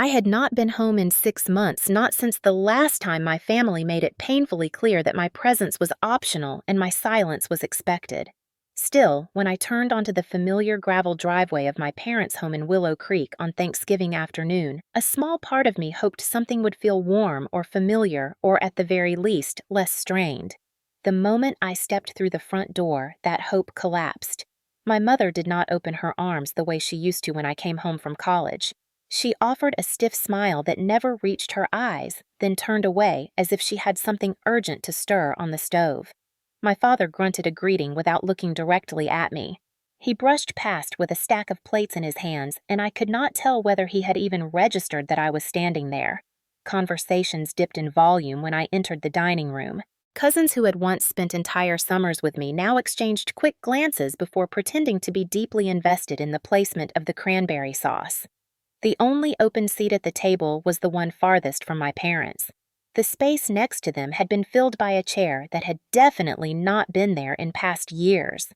I had not been home in 6 months, not since the last time my family made it painfully clear that my presence was optional and my silence was expected. Still, when I turned onto the familiar gravel driveway of my parents' home in Willow Creek on Thanksgiving afternoon, a small part of me hoped something would feel warm or familiar or, at the very least, less strained. The moment I stepped through the front door, that hope collapsed. My mother did not open her arms the way she used to when I came home from college. She offered a stiff smile that never reached her eyes, then turned away as if she had something urgent to stir on the stove. My father grunted a greeting without looking directly at me. He brushed past with a stack of plates in his hands, and I could not tell whether he had even registered that I was standing there. Conversations dipped in volume when I entered the dining room. Cousins who had once spent entire summers with me now exchanged quick glances before pretending to be deeply invested in the placement of the cranberry sauce. The only open seat at the table was the one farthest from my parents. The space next to them had been filled by a chair that had definitely not been there in past years.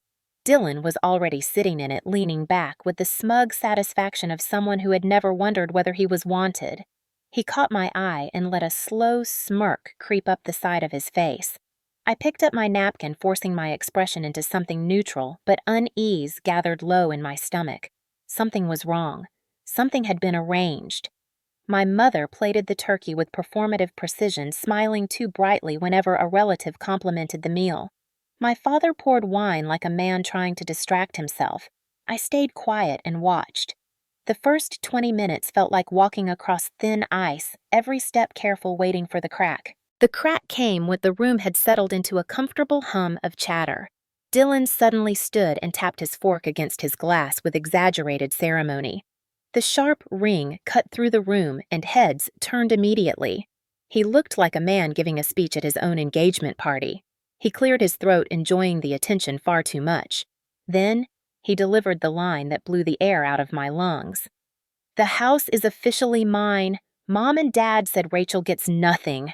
Dylan was already sitting in it, leaning back with the smug satisfaction of someone who had never wondered whether he was wanted. He caught my eye and let a slow smirk creep up the side of his face. I picked up my napkin, forcing my expression into something neutral, but unease gathered low in my stomach. Something was wrong. Something had been arranged. My mother plated the turkey with performative precision, smiling too brightly whenever a relative complimented the meal. My father poured wine like a man trying to distract himself. I stayed quiet and watched. The first 20 minutes felt like walking across thin ice, every step careful, waiting for the crack. The crack came when the room had settled into a comfortable hum of chatter. Dylan suddenly stood and tapped his fork against his glass with exaggerated ceremony. The sharp ring cut through the room and heads turned immediately. He looked like a man giving a speech at his own engagement party. He cleared his throat, enjoying the attention far too much. Then, he delivered the line that blew the air out of my lungs. "The house is officially mine. Mom and Dad said Rachel gets nothing."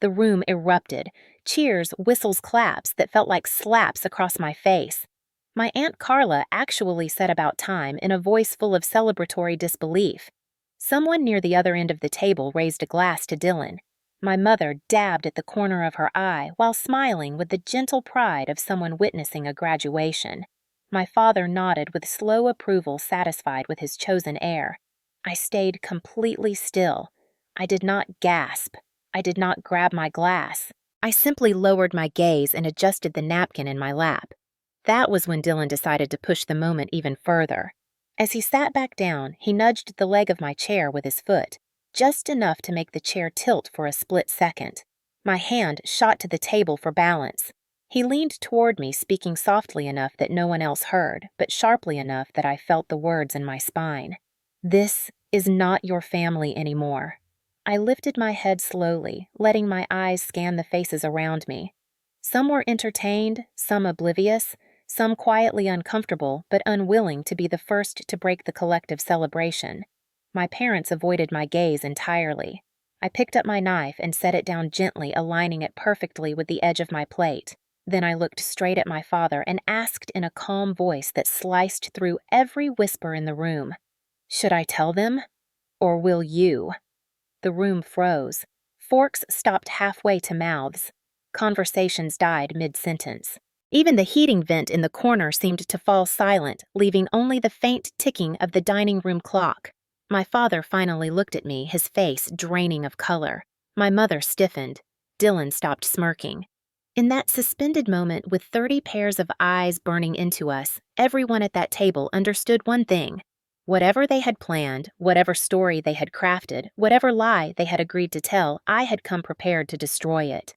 The room erupted. Cheers, whistles, claps that felt like slaps across my face. My Aunt Carla actually said about time in a voice full of celebratory disbelief. Someone near the other end of the table raised a glass to Dylan. My mother dabbed at the corner of her eye while smiling with the gentle pride of someone witnessing a graduation. My father nodded with slow approval, satisfied with his chosen heir. I stayed completely still. I did not gasp. I did not grab my glass. I simply lowered my gaze and adjusted the napkin in my lap. That was when Dylan decided to push the moment even further. As he sat back down, he nudged the leg of my chair with his foot, just enough to make the chair tilt for a split second. My hand shot to the table for balance. He leaned toward me, speaking softly enough that no one else heard, but sharply enough that I felt the words in my spine. "This is not your family anymore." I lifted my head slowly, letting my eyes scan the faces around me. Some were entertained, some oblivious, some quietly uncomfortable but unwilling to be the first to break the collective celebration. My parents avoided my gaze entirely. I picked up my knife and set it down gently, aligning it perfectly with the edge of my plate. Then I looked straight at my father and asked in a calm voice that sliced through every whisper in the room, "Should I tell them? Or will you?" The room froze. Forks stopped halfway to mouths. Conversations died mid-sentence. Even the heating vent in the corner seemed to fall silent, leaving only the faint ticking of the dining room clock. My father finally looked at me, his face draining of color. My mother stiffened. Dylan stopped smirking. In that suspended moment, with 30 pairs of eyes burning into us, everyone at that table understood one thing. Whatever they had planned, whatever story they had crafted, whatever lie they had agreed to tell, I had come prepared to destroy it.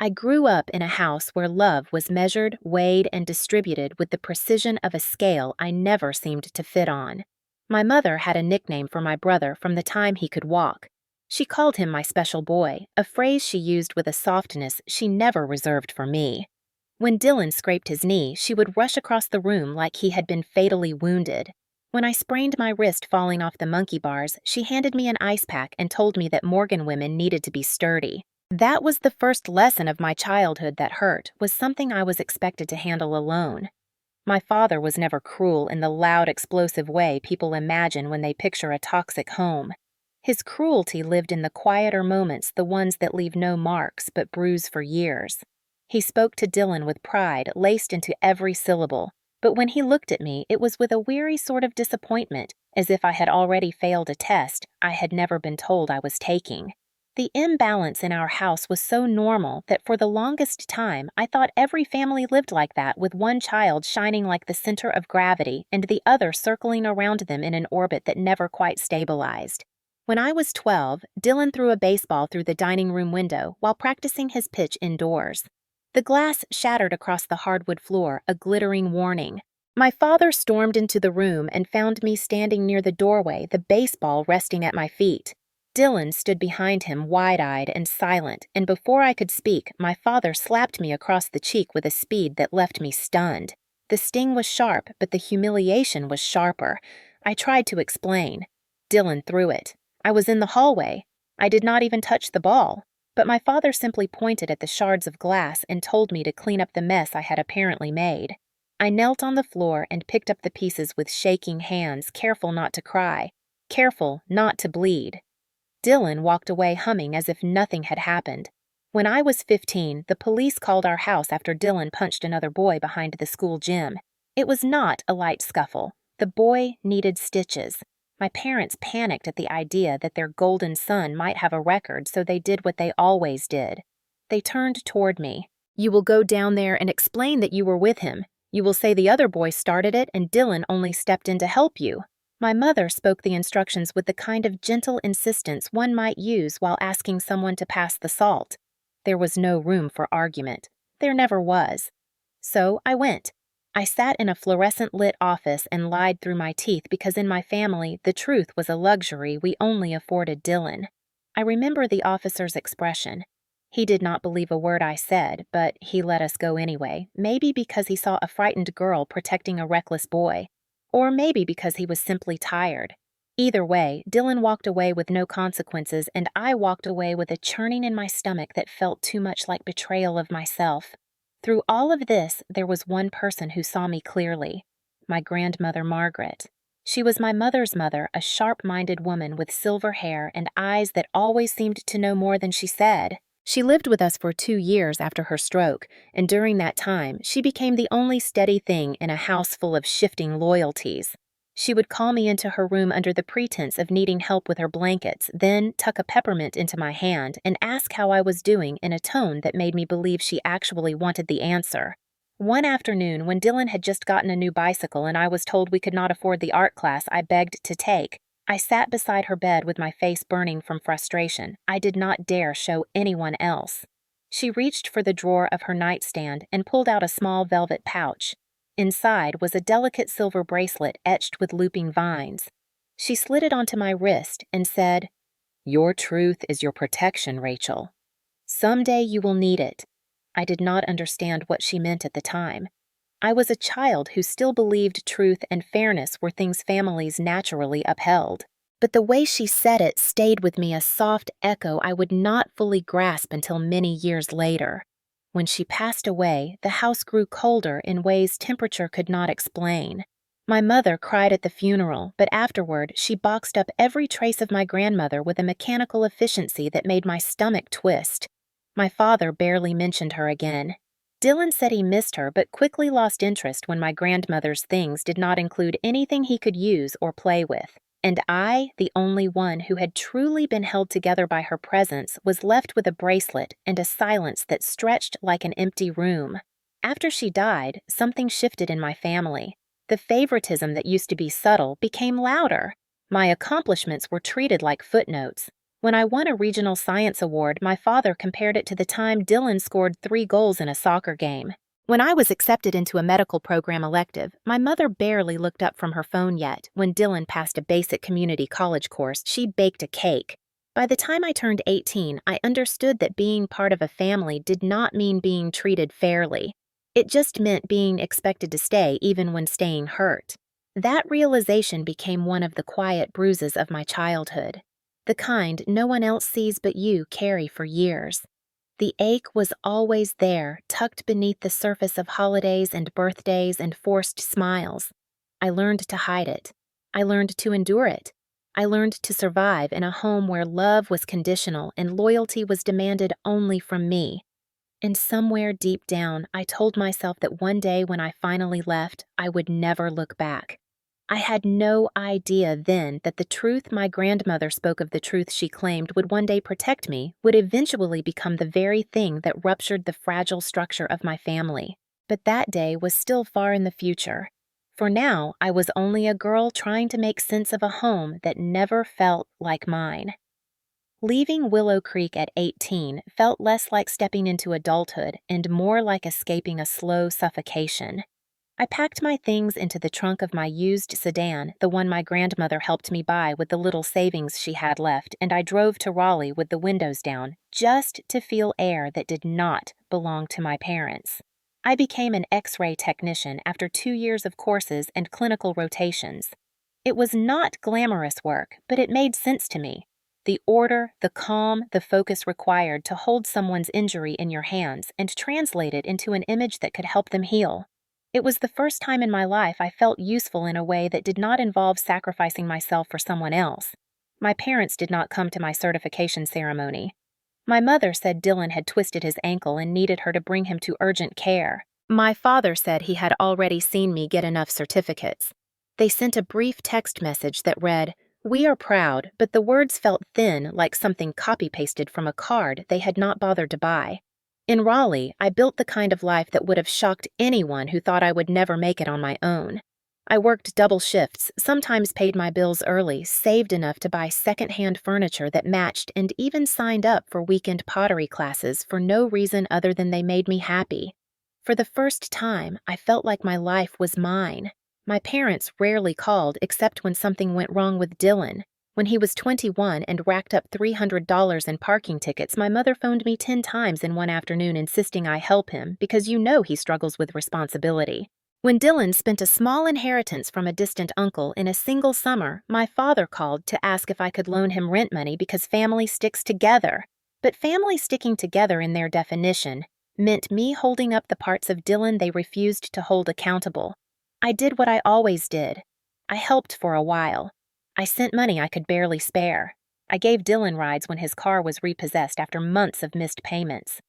I grew up in a house where love was measured, weighed, and distributed with the precision of a scale I never seemed to fit on. My mother had a nickname for my brother from the time he could walk. She called him my special boy, a phrase she used with a softness she never reserved for me. When Dylan scraped his knee, she would rush across the room like he had been fatally wounded. When I sprained my wrist falling off the monkey bars, she handed me an ice pack and told me that Morgan women needed to be sturdy. That was the first lesson of my childhood that hurt, was something I was expected to handle alone. My father was never cruel in the loud, explosive way people imagine when they picture a toxic home. His cruelty lived in the quieter moments, the ones that leave no marks but bruise for years. He spoke to Dylan with pride laced into every syllable, but when he looked at me, it was with a weary sort of disappointment, as if I had already failed a test I had never been told I was taking. The imbalance in our house was so normal that for the longest time I thought every family lived like that, with one child shining like the center of gravity and the other circling around them in an orbit that never quite stabilized. When I was 12, Dylan threw a baseball through the dining room window while practicing his pitch indoors. The glass shattered across the hardwood floor, a glittering warning. My father stormed into the room and found me standing near the doorway, the baseball resting at my feet. Dylan stood behind him, wide-eyed and silent, and before I could speak, my father slapped me across the cheek with a speed that left me stunned. The sting was sharp, but the humiliation was sharper. I tried to explain. Dylan threw it. I was in the hallway. I did not even touch the ball, but my father simply pointed at the shards of glass and told me to clean up the mess I had apparently made. I knelt on the floor and picked up the pieces with shaking hands, careful not to cry, careful not to bleed. Dylan walked away humming as if nothing had happened. When I was 15, the police called our house after Dylan punched another boy behind the school gym. It was not a light scuffle. The boy needed stitches. My parents panicked at the idea that their golden son might have a record, so they did what they always did. They turned toward me. "You will go down there and explain that you were with him. You will say the other boy started it and Dylan only stepped in to help you." My mother spoke the instructions with the kind of gentle insistence one might use while asking someone to pass the salt. There was no room for argument. There never was. So I went. I sat in a fluorescent-lit office and lied through my teeth because in my family, the truth was a luxury we only afforded Dylan. I remember the officer's expression. He did not believe a word I said, but he let us go anyway, maybe because he saw a frightened girl protecting a reckless boy. Or maybe because he was simply tired. Either way, Dylan walked away with no consequences, and I walked away with a churning in my stomach that felt too much like betrayal of myself. Through all of this, there was one person who saw me clearly. My grandmother Margaret. She was my mother's mother, a sharp-minded woman with silver hair and eyes that always seemed to know more than she said. She lived with us for 2 years after her stroke, and during that time, she became the only steady thing in a house full of shifting loyalties. She would call me into her room under the pretense of needing help with her blankets, then tuck a peppermint into my hand and ask how I was doing in a tone that made me believe she actually wanted the answer. One afternoon, when Dylan had just gotten a new bicycle and I was told we could not afford the art class I begged to take, I sat beside her bed with my face burning from frustration. I did not dare show anyone else. She reached for the drawer of her nightstand and pulled out a small velvet pouch. Inside was a delicate silver bracelet etched with looping vines. She slid it onto my wrist and said, "Your truth is your protection, Rachel. Someday you will need it." I did not understand what she meant at the time. I was a child who still believed truth and fairness were things families naturally upheld. But the way she said it stayed with me, a soft echo I would not fully grasp until many years later. When she passed away, the house grew colder in ways temperature could not explain. My mother cried at the funeral, but afterward she boxed up every trace of my grandmother with a mechanical efficiency that made my stomach twist. My father barely mentioned her again. Dylan said he missed her but quickly lost interest when my grandmother's things did not include anything he could use or play with. And I, the only one who had truly been held together by her presence, was left with a bracelet and a silence that stretched like an empty room. After she died, something shifted in my family. The favoritism that used to be subtle became louder. My accomplishments were treated like footnotes. When I won a regional science award, my father compared it to the time Dylan scored 3 goals in a soccer game. When I was accepted into a medical program elective, my mother barely looked up from her phone yet. When Dylan passed a basic community college course, she baked a cake. By the time I turned 18, I understood that being part of a family did not mean being treated fairly. It just meant being expected to stay even when staying hurt. That realization became one of the quiet bruises of my childhood. The kind no one else sees but you carry for years. The ache was always there, tucked beneath the surface of holidays and birthdays and forced smiles. I learned to hide it. I learned to endure it. I learned to survive in a home where love was conditional and loyalty was demanded only from me. And somewhere deep down, I told myself that one day when I finally left, I would never look back. I had no idea then that the truth my grandmother spoke of, the truth she claimed would one day protect me, would eventually become the very thing that ruptured the fragile structure of my family. But that day was still far in the future. For now, I was only a girl trying to make sense of a home that never felt like mine. Leaving Willow Creek at 18 felt less like stepping into adulthood and more like escaping a slow suffocation. I packed my things into the trunk of my used sedan, the one my grandmother helped me buy with the little savings she had left, and I drove to Raleigh with the windows down, just to feel air that did not belong to my parents. I became an X-ray technician after 2 years of courses and clinical rotations. It was not glamorous work, but it made sense to me. The order, the calm, the focus required to hold someone's injury in your hands and translate it into an image that could help them heal. It was the first time in my life I felt useful in a way that did not involve sacrificing myself for someone else. My parents did not come to my certification ceremony. My mother said Dylan had twisted his ankle and needed her to bring him to urgent care. My father said he had already seen me get enough certificates. They sent a brief text message that read, "We are proud," but the words felt thin, like something copy-pasted from a card they had not bothered to buy. In Raleigh, I built the kind of life that would have shocked anyone who thought I would never make it on my own. I worked double shifts, sometimes paid my bills early, saved enough to buy second-hand furniture that matched, and even signed up for weekend pottery classes for no reason other than they made me happy. For the first time, I felt like my life was mine. My parents rarely called except when something went wrong with Dylan. When he was 21 and racked up $300 in parking tickets, my mother phoned me 10 times in one afternoon insisting I help him because you know he struggles with responsibility. When Dylan spent a small inheritance from a distant uncle in a single summer, my father called to ask if I could loan him rent money because family sticks together. But family sticking together in their definition meant me holding up the parts of Dylan they refused to hold accountable. I did what I always did. I helped for a while. I sent money I could barely spare. I gave Dylan rides when his car was repossessed after months of missed payments.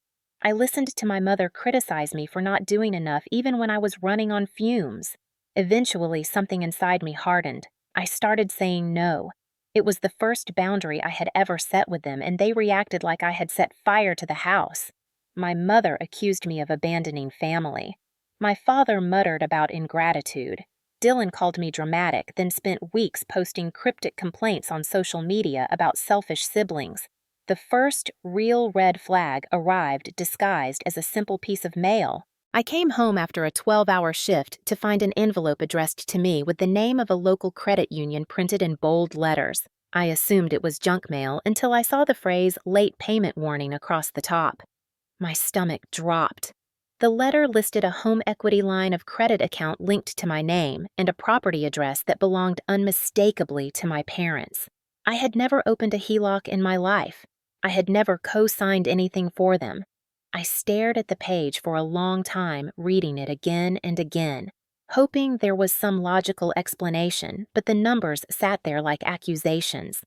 I listened to my mother criticize me for not doing enough even when I was running on fumes. Eventually, something inside me hardened. I started saying no. It was the first boundary I had ever set with them, and they reacted like I had set fire to the house. My mother accused me of abandoning family. My father muttered about ingratitude. Dylan called me dramatic, then spent weeks posting cryptic complaints on social media about selfish siblings. The first real red flag arrived disguised as a simple piece of mail. I came home after a 12-hour shift to find an envelope addressed to me with the name of a local credit union printed in bold letters. I assumed it was junk mail until I saw the phrase "late payment warning" across the top. My stomach dropped. The letter listed a home equity line of credit account linked to my name and a property address that belonged unmistakably to my parents. I had never opened a HELOC in my life. I had never co-signed anything for them. I stared at the page for a long time, reading it again and again, hoping there was some logical explanation, but the numbers sat there like accusations.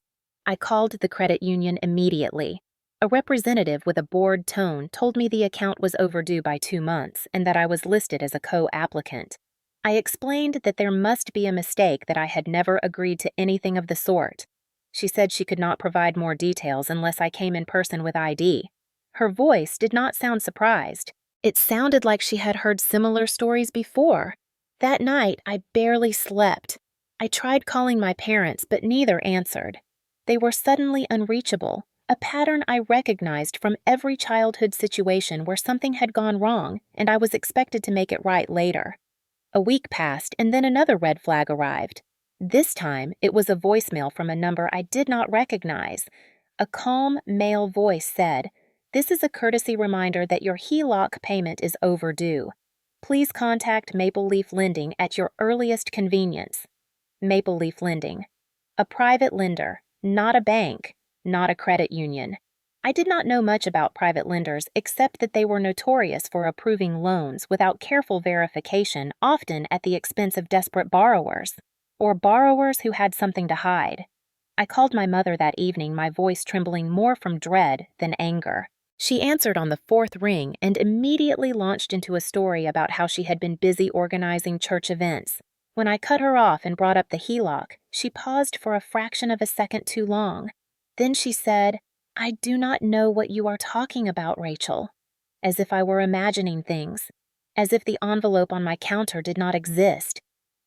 I called the credit union immediately. A representative with a bored tone told me the account was overdue by 2 months and that I was listed as a co-applicant. I explained that there must be a mistake, that I had never agreed to anything of the sort. She said she could not provide more details unless I came in person with ID. Her voice did not sound surprised. It sounded like she had heard similar stories before. That night, I barely slept. I tried calling my parents, but neither answered. They were suddenly unreachable. A pattern I recognized from every childhood situation where something had gone wrong and I was expected to make it right later. A week passed and then another red flag arrived. This time, it was a voicemail from a number I did not recognize. A calm male voice said, "This is a courtesy reminder that your HELOC payment is overdue. Please contact Maple Leaf Lending at your earliest convenience." Maple Leaf Lending. A private lender, not a bank. Not a credit union. I did not know much about private lenders except that they were notorious for approving loans without careful verification, often at the expense of desperate borrowers, or borrowers who had something to hide. I called my mother that evening, my voice trembling more from dread than anger. She answered on the fourth ring and immediately launched into a story about how she had been busy organizing church events. When I cut her off and brought up the HELOC, she paused for a fraction of a second too long. Then she said, "I do not know what you are talking about, Rachel," as if I were imagining things, as if the envelope on my counter did not exist.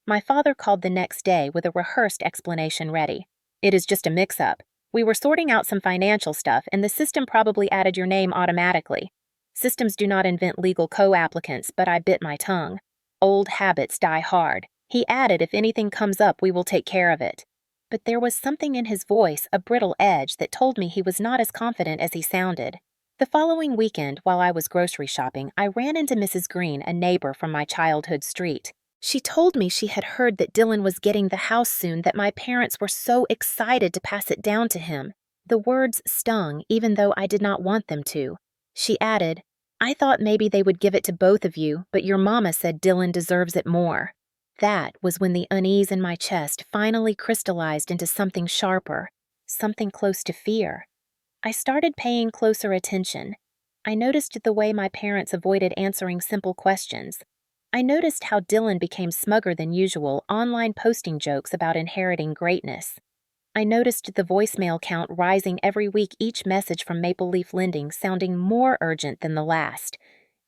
My father called the next day with a rehearsed explanation ready. "It is just a mix-up. We were sorting out some financial stuff, and the system probably added your name automatically. Systems do not invent legal co-applicants, but I bit my tongue. Old habits die hard." He added, "If anything comes up, we will take care of it." But there was something in his voice, a brittle edge, that told me he was not as confident as he sounded. The following weekend, while I was grocery shopping, I ran into Mrs. Green, a neighbor from my childhood street. She told me she had heard that Dylan was getting the house soon, that my parents were so excited to pass it down to him. The words stung, even though I did not want them to. She added, "I thought maybe they would give it to both of you, but your mama said Dylan deserves it more." That was when the unease in my chest finally crystallized into something sharper, something close to fear. I started paying closer attention. I noticed the way my parents avoided answering simple questions. I noticed how Dylan became smugger than usual, online posting jokes about inheriting greatness. I noticed the voicemail count rising every week, each message from Maple Leaf Lending sounding more urgent than the last.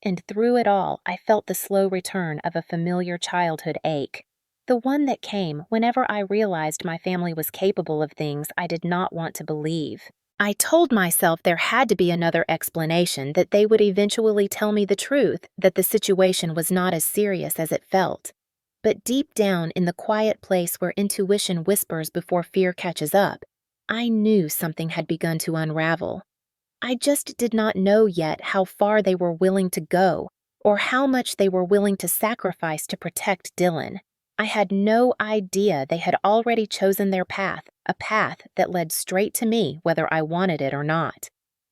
And through it all, I felt the slow return of a familiar childhood ache. The one that came whenever I realized my family was capable of things I did not want to believe. I told myself there had to be another explanation, that they would eventually tell me the truth, that the situation was not as serious as it felt. But deep down in the quiet place where intuition whispers before fear catches up, I knew something had begun to unravel. I just did not know yet how far they were willing to go, or how much they were willing to sacrifice to protect Dylan. I had no idea they had already chosen their path, a path that led straight to me whether I wanted it or not.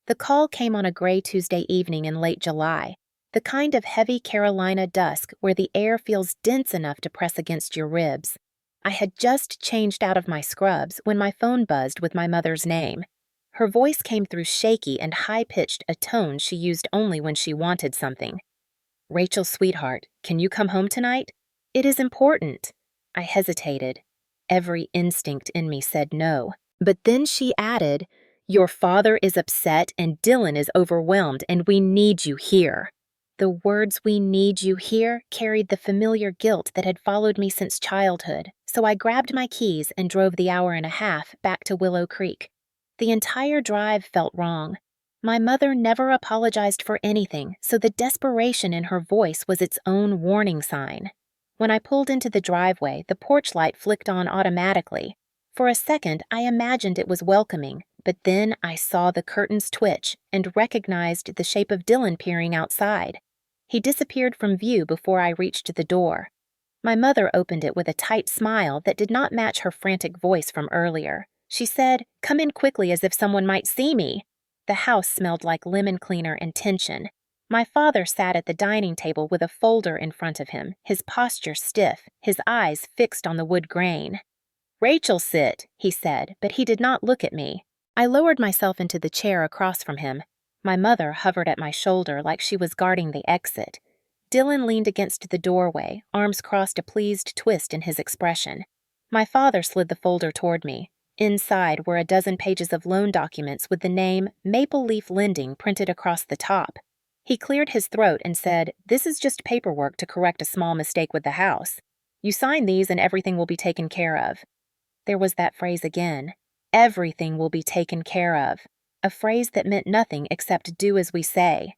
The call came on a gray Tuesday evening in late July, the kind of heavy Carolina dusk where the air feels dense enough to press against your ribs. I had just changed out of my scrubs when my phone buzzed with my mother's name. Her voice came through shaky and high-pitched, a tone she used only when she wanted something. "Rachel, sweetheart, can you come home tonight? It is important." I hesitated. Every instinct in me said no. But then she added, "Your father is upset and Dylan is overwhelmed, and we need you here." The words "we need you here" carried the familiar guilt that had followed me since childhood, so I grabbed my keys and drove the hour and a half back to Willow Creek. The entire drive felt wrong. My mother never apologized for anything, so the desperation in her voice was its own warning sign. When I pulled into the driveway, the porch light flicked on automatically. For a second, I imagined it was welcoming, but then I saw the curtains twitch and recognized the shape of Dylan peering outside. He disappeared from view before I reached the door. My mother opened it with a tight smile that did not match her frantic voice from earlier. She said, "Come in quickly, as if someone might see me." The house smelled like lemon cleaner and tension. My father sat at the dining table with a folder in front of him, his posture stiff, his eyes fixed on the wood grain. "Rachel, sit," he said, but he did not look at me. I lowered myself into the chair across from him. My mother hovered at my shoulder like she was guarding the exit. Dylan leaned against the doorway, arms crossed, a pleased twist in his expression. My father slid the folder toward me. Inside were a dozen pages of loan documents with the name Maple Leaf Lending printed across the top. He cleared his throat and said, "This is just paperwork to correct a small mistake with the house. You sign these and everything will be taken care of." There was that phrase again. Everything will be taken care of. A phrase that meant nothing except do as we say.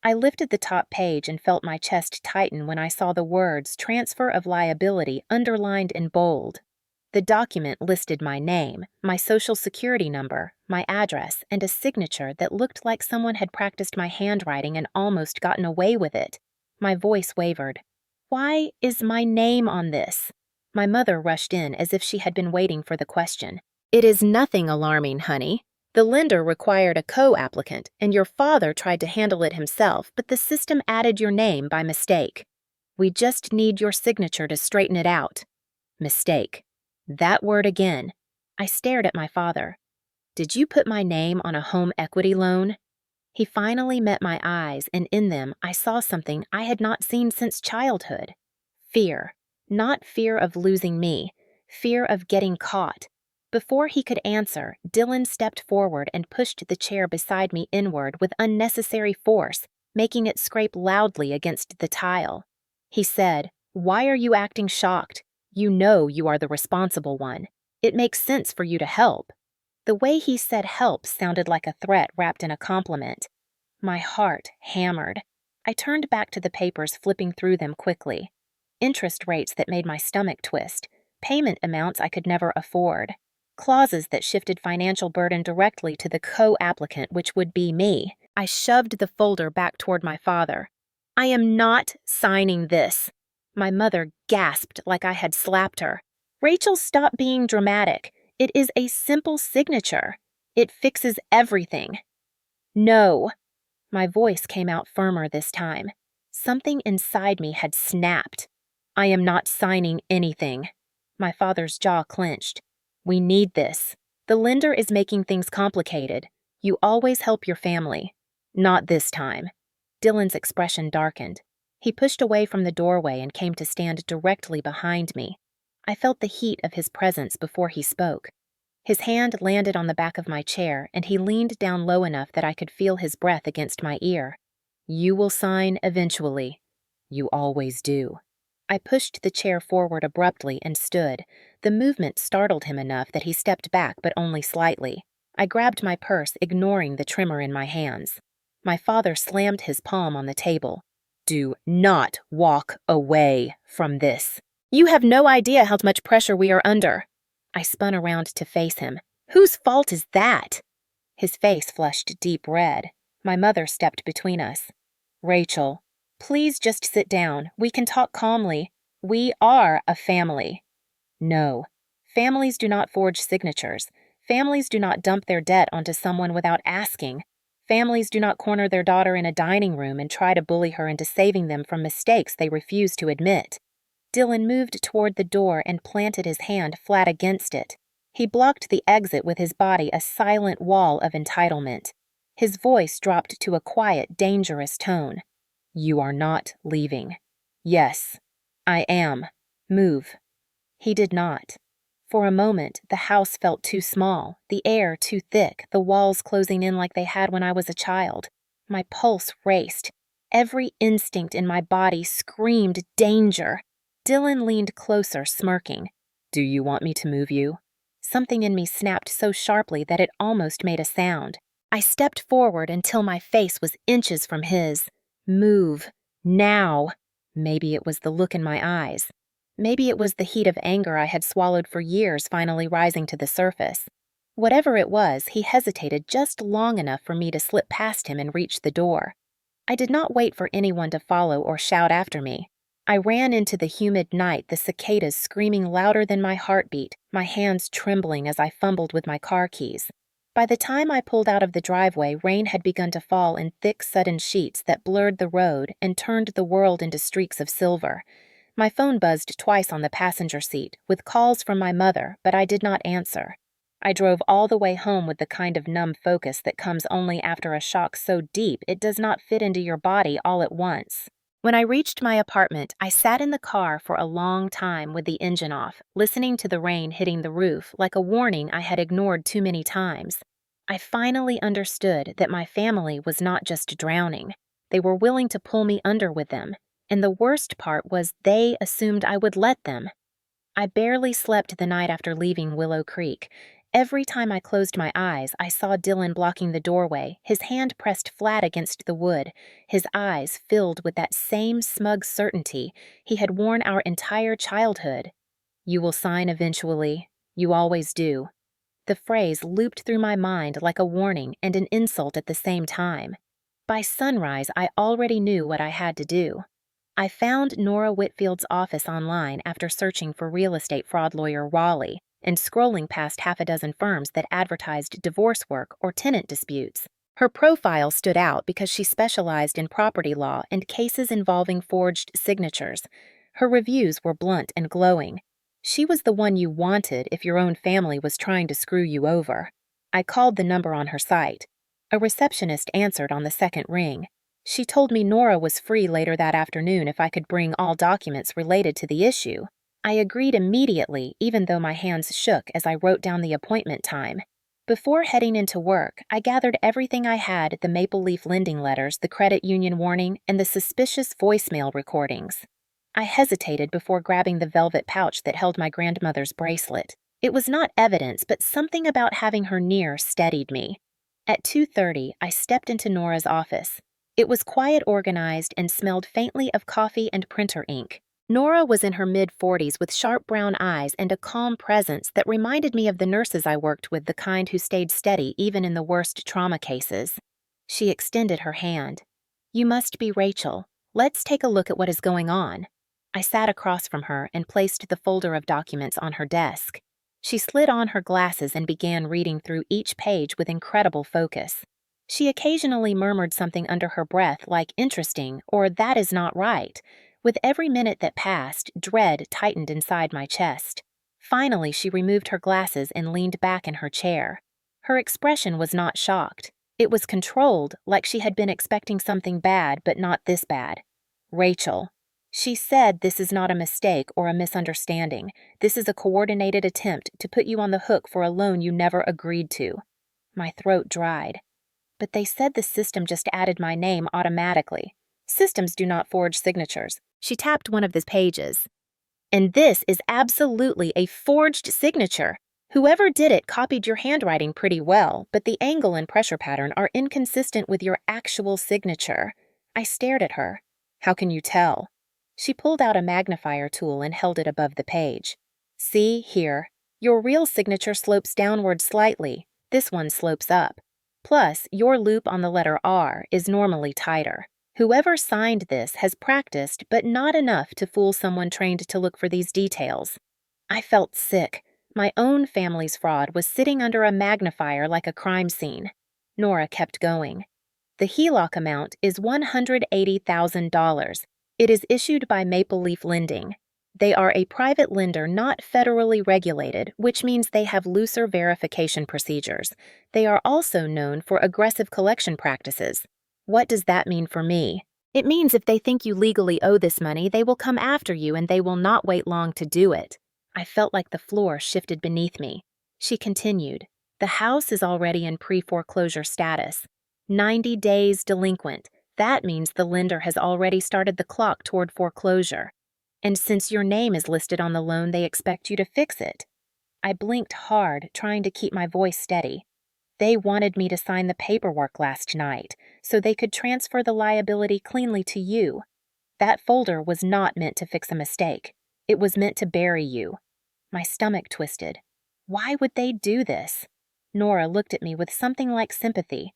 I lifted the top page and felt my chest tighten when I saw the words "transfer of liability" underlined in bold. The document listed my name, my social security number, my address, and a signature that looked like someone had practiced my handwriting and almost gotten away with it. My voice wavered. "Why is my name on this?" My mother rushed in as if she had been waiting for the question. "It is nothing alarming, honey. The lender required a co-applicant, and your father tried to handle it himself, but the system added your name by mistake. We just need your signature to straighten it out." Mistake. That word again. I stared at my father. Did you put my name on a home equity loan? He finally met my eyes, and in them I saw something I had not seen since childhood. Fear. Not fear of losing me, fear of getting caught. Before he could answer, Dylan stepped forward and pushed the chair beside me inward with unnecessary force, making it scrape loudly against the tile. He said, "Why are you acting shocked? You know you are the responsible one. It makes sense for you to help." The way he said help sounded like a threat wrapped in a compliment. My heart hammered. I turned back to the papers, flipping through them quickly. Interest rates that made my stomach twist, payment amounts I could never afford, clauses that shifted financial burden directly to the co-applicant, which would be me. I shoved the folder back toward my father. "I am not signing this." My mother gasped like I had slapped her. "Rachel, stop being dramatic. It is a simple signature. It fixes everything." "No." My voice came out firmer this time. Something inside me had snapped. "I am not signing anything." My father's jaw clenched. "We need this. The lender is making things complicated. You always help your family. Not this time." Dylan's expression darkened. He pushed away from the doorway and came to stand directly behind me. I felt the heat of his presence before he spoke. His hand landed on the back of my chair, and he leaned down low enough that I could feel his breath against my ear. "You will sign eventually. You always do." I pushed the chair forward abruptly and stood. The movement startled him enough that he stepped back, but only slightly. I grabbed my purse, ignoring the tremor in my hands. My father slammed his palm on the table. "Do not walk away from this. You have no idea how much pressure we are under." I spun around to face him. "Whose fault is that?" His face flushed deep red. My mother stepped between us. "Rachel, please just sit down. We can talk calmly. We are a family." "No. Families do not forge signatures. Families do not dump their debt onto someone without asking. Families do not corner their daughter in a dining room and try to bully her into saving them from mistakes they refuse to admit." Dylan moved toward the door and planted his hand flat against it. He blocked the exit with his body, a silent wall of entitlement. His voice dropped to a quiet, dangerous tone. "You are not leaving." "Yes, I am. Move." He did not. For a moment, the house felt too small, the air too thick, the walls closing in like they had when I was a child. My pulse raced. Every instinct in my body screamed danger. Dylan leaned closer, smirking. "Do you want me to move you?" Something in me snapped so sharply that it almost made a sound. I stepped forward until my face was inches from his. "Move. Now." Maybe it was the look in my eyes. Maybe it was the heat of anger I had swallowed for years finally rising to the surface. Whatever it was, he hesitated just long enough for me to slip past him and reach the door. I did not wait for anyone to follow or shout after me. I ran into the humid night, the cicadas screaming louder than my heartbeat, my hands trembling as I fumbled with my car keys. By the time I pulled out of the driveway, rain had begun to fall in thick, sudden sheets that blurred the road and turned the world into streaks of silver. My phone buzzed twice on the passenger seat, with calls from my mother, but I did not answer. I drove all the way home with the kind of numb focus that comes only after a shock so deep it does not fit into your body all at once. When I reached my apartment, I sat in the car for a long time with the engine off, listening to the rain hitting the roof like a warning I had ignored too many times. I finally understood that my family was not just drowning. They were willing to pull me under with them, and the worst part was they assumed I would let them. I barely slept the night after leaving Willow Creek. Every time I closed my eyes, I saw Dylan blocking the doorway, his hand pressed flat against the wood, his eyes filled with that same smug certainty he had worn our entire childhood. "You will sign eventually. You always do." The phrase looped through my mind like a warning and an insult at the same time. By sunrise, I already knew what I had to do. I found Nora Whitfield's office online after searching for real estate fraud lawyer Raleigh and scrolling past half a dozen firms that advertised divorce work or tenant disputes. Her profile stood out because she specialized in property law and cases involving forged signatures. Her reviews were blunt and glowing. She was the one you wanted if your own family was trying to screw you over. I called the number on her site. A receptionist answered on the second ring. She told me Nora was free later that afternoon if I could bring all documents related to the issue. I agreed immediately, even though my hands shook as I wrote down the appointment time. Before heading into work, I gathered everything I had: the Maple Leaf lending letters, the credit union warning, and the suspicious voicemail recordings. I hesitated before grabbing the velvet pouch that held my grandmother's bracelet. It was not evidence, but something about having her near steadied me. At 2:30, I stepped into Nora's office. It was quiet, organized, and smelled faintly of coffee and printer ink. Nora was in her mid-40s with sharp brown eyes and a calm presence that reminded me of the nurses I worked with, the kind who stayed steady even in the worst trauma cases. She extended her hand. "You must be Rachel. Let's take a look at what is going on." I sat across from her and placed the folder of documents on her desk. She slid on her glasses and began reading through each page with incredible focus. She occasionally murmured something under her breath like "interesting" or "that is not right." With every minute that passed, dread tightened inside my chest. Finally, she removed her glasses and leaned back in her chair. Her expression was not shocked. It was controlled, like she had been expecting something bad, but not this bad. "Rachel," she said, "this is not a mistake or a misunderstanding. This is a coordinated attempt to put you on the hook for a loan you never agreed to." My throat dried. "But they said the system just added my name automatically." "Systems do not forge signatures." She tapped one of the pages. "And this is absolutely a forged signature. Whoever did it copied your handwriting pretty well, but the angle and pressure pattern are inconsistent with your actual signature." I stared at her. "How can you tell?" She pulled out a magnifier tool and held it above the page. "See here. Your real signature slopes downward slightly. This one slopes up. Plus, your loop on the letter R is normally tighter. Whoever signed this has practiced, but not enough to fool someone trained to look for these details." I felt sick. My own family's fraud was sitting under a magnifier like a crime scene. Nora kept going. "The HELOC amount is $180,000. It is issued by Maple Leaf Lending. They are a private lender not federally regulated, which means they have looser verification procedures. They are also known for aggressive collection practices." What does that mean for me? It means if they think you legally owe this money, they will come after you and they will not wait long to do it. I felt like the floor shifted beneath me. She continued, "The house is already in pre-foreclosure status. 90 days delinquent. That means the lender has already started the clock toward foreclosure. And since your name is listed on the loan, they expect you to fix it." I blinked hard, trying to keep my voice steady. "They wanted me to sign the paperwork last night, so they could transfer the liability cleanly to you. That folder was not meant to fix a mistake. It was meant to bury you." My stomach twisted. Why would they do this? Nora looked at me with something like sympathy.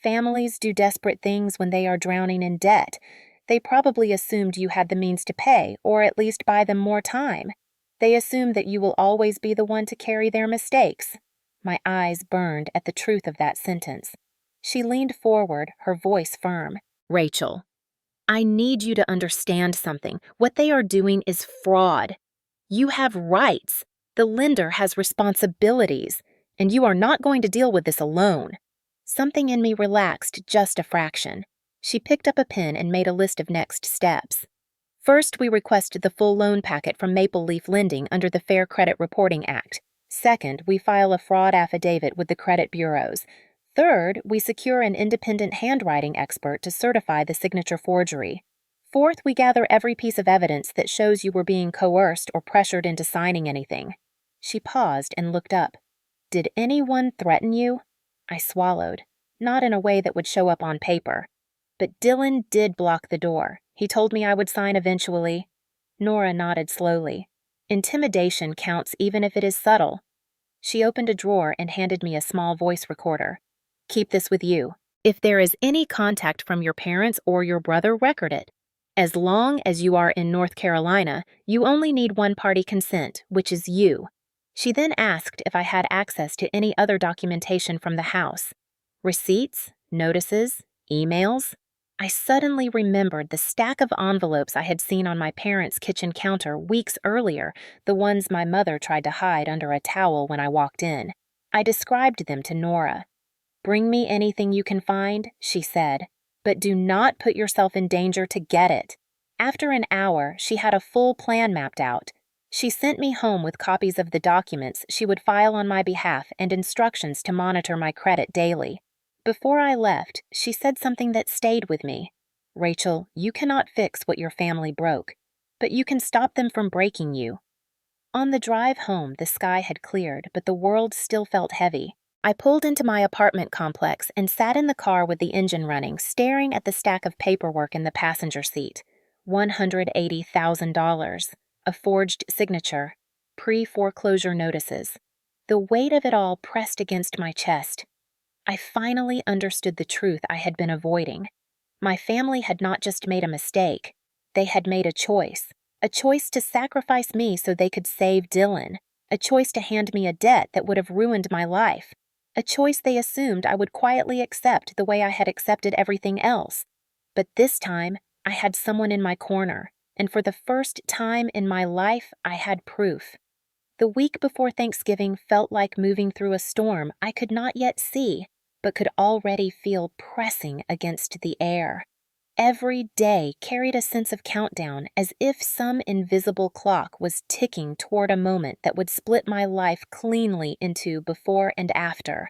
"Families do desperate things when they are drowning in debt. They probably assumed you had the means to pay, or at least buy them more time. They assume that you will always be the one to carry their mistakes." My eyes burned at the truth of that sentence. She leaned forward, her voice firm. "Rachel, I need you to understand something. What they are doing is fraud. You have rights. The lender has responsibilities, and you are not going to deal with this alone." Something in me relaxed just a fraction. She picked up a pen and made a list of next steps. "First, we request the full loan packet from Maple Leaf Lending under the Fair Credit Reporting Act. Second, we file a fraud affidavit with the credit bureaus. Third, we secure an independent handwriting expert to certify the signature forgery. Fourth, we gather every piece of evidence that shows you were being coerced or pressured into signing anything." She paused and looked up. "Did anyone threaten you?" I swallowed, not in a way that would show up on paper. "But Dylan did block the door. He told me I would sign eventually." Nora nodded slowly. "Intimidation counts even if it is subtle." She opened a drawer and handed me a small voice recorder. "Keep this with you. If there is any contact from your parents or your brother, record it. As long as you are in North Carolina, you only need one-party consent, which is you." She then asked if I had access to any other documentation from the house. Receipts, notices, emails. I suddenly remembered the stack of envelopes I had seen on my parents' kitchen counter weeks earlier, the ones my mother tried to hide under a towel when I walked in. I described them to Nora. "Bring me anything you can find," she said, "but do not put yourself in danger to get it." After an hour, she had a full plan mapped out. She sent me home with copies of the documents she would file on my behalf and instructions to monitor my credit daily. Before I left, she said something that stayed with me. "Rachel, you cannot fix what your family broke, but you can stop them from breaking you." On the drive home, the sky had cleared, but the world still felt heavy. I pulled into my apartment complex and sat in the car with the engine running, staring at the stack of paperwork in the passenger seat. $180,000, a forged signature, pre-foreclosure notices. The weight of it all pressed against my chest. I finally understood the truth I had been avoiding. My family had not just made a mistake, they had made a choice to sacrifice me so they could save Dylan, a choice to hand me a debt that would have ruined my life, a choice they assumed I would quietly accept the way I had accepted everything else. But this time, I had someone in my corner, and for the first time in my life, I had proof. The week before Thanksgiving felt like moving through a storm I could not yet see, but could already feel pressing against the air. Every day carried a sense of countdown, as if some invisible clock was ticking toward a moment that would split my life cleanly into before and after.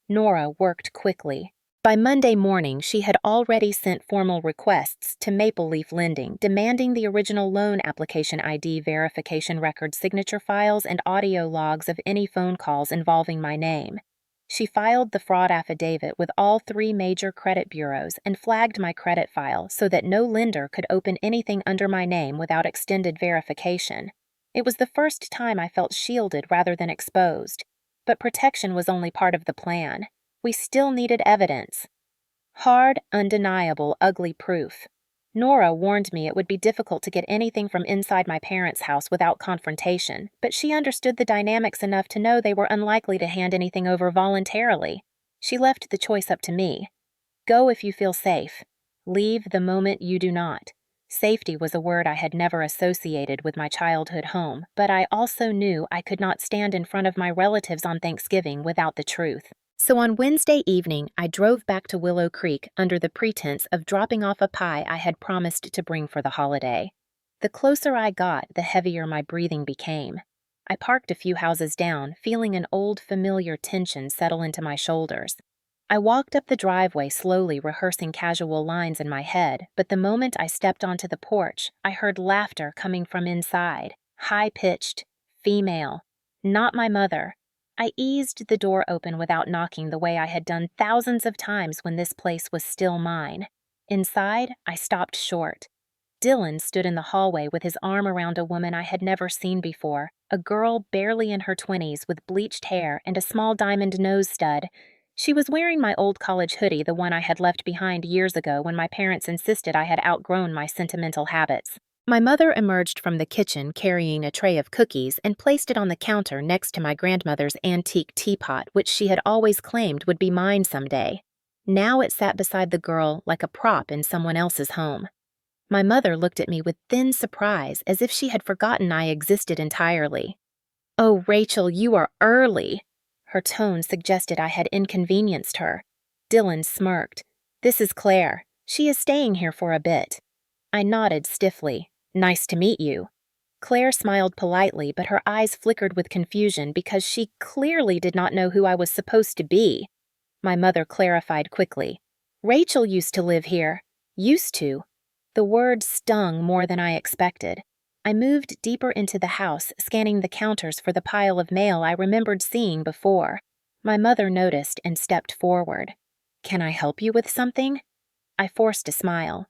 Nora worked quickly. By Monday morning, she had already sent formal requests to Maple Leaf Lending demanding the original loan application ID verification record signature files and audio logs of any phone calls involving my name. She filed the fraud affidavit with all 3 major credit bureaus and flagged my credit file so that no lender could open anything under my name without extended verification. It was the first time I felt shielded rather than exposed. But protection was only part of the plan. We still needed evidence. Hard, undeniable, ugly proof. Nora warned me it would be difficult to get anything from inside my parents' house without confrontation, but she understood the dynamics enough to know they were unlikely to hand anything over voluntarily. She left the choice up to me. Go if you feel safe. Leave the moment you do not. Safety was a word I had never associated with my childhood home, but I also knew I could not stand in front of my relatives on Thanksgiving without the truth. So on Wednesday evening, I drove back to Willow Creek under the pretense of dropping off a pie I had promised to bring for the holiday. The closer I got, the heavier my breathing became. I parked a few houses down, feeling an old familiar tension settle into my shoulders. I walked up the driveway slowly, rehearsing casual lines in my head, but the moment I stepped onto the porch, I heard laughter coming from inside, high-pitched, female, not my mother. I eased the door open without knocking the way I had done thousands of times when this place was still mine. Inside, I stopped short. Dylan stood in the hallway with his arm around a woman I had never seen before, a girl barely in her 20s with bleached hair and a small diamond nose stud. She was wearing my old college hoodie, the one I had left behind years ago when my parents insisted I had outgrown my sentimental habits. My mother emerged from the kitchen carrying a tray of cookies and placed it on the counter next to my grandmother's antique teapot, which she had always claimed would be mine someday. Now it sat beside the girl like a prop in someone else's home. My mother looked at me with thin surprise, as if she had forgotten I existed entirely. "Oh, Rachel, you are early." Her tone suggested I had inconvenienced her. Dylan smirked. "This is Claire. She is staying here for a bit." I nodded stiffly. "Nice to meet you." Claire smiled politely, but her eyes flickered with confusion because she clearly did not know who I was supposed to be. My mother clarified quickly. "Rachel used to live here." Used to. The word stung more than I expected. I moved deeper into the house, scanning the counters for the pile of mail I remembered seeing before. My mother noticed and stepped forward. "Can I help you with something?" I forced a smile.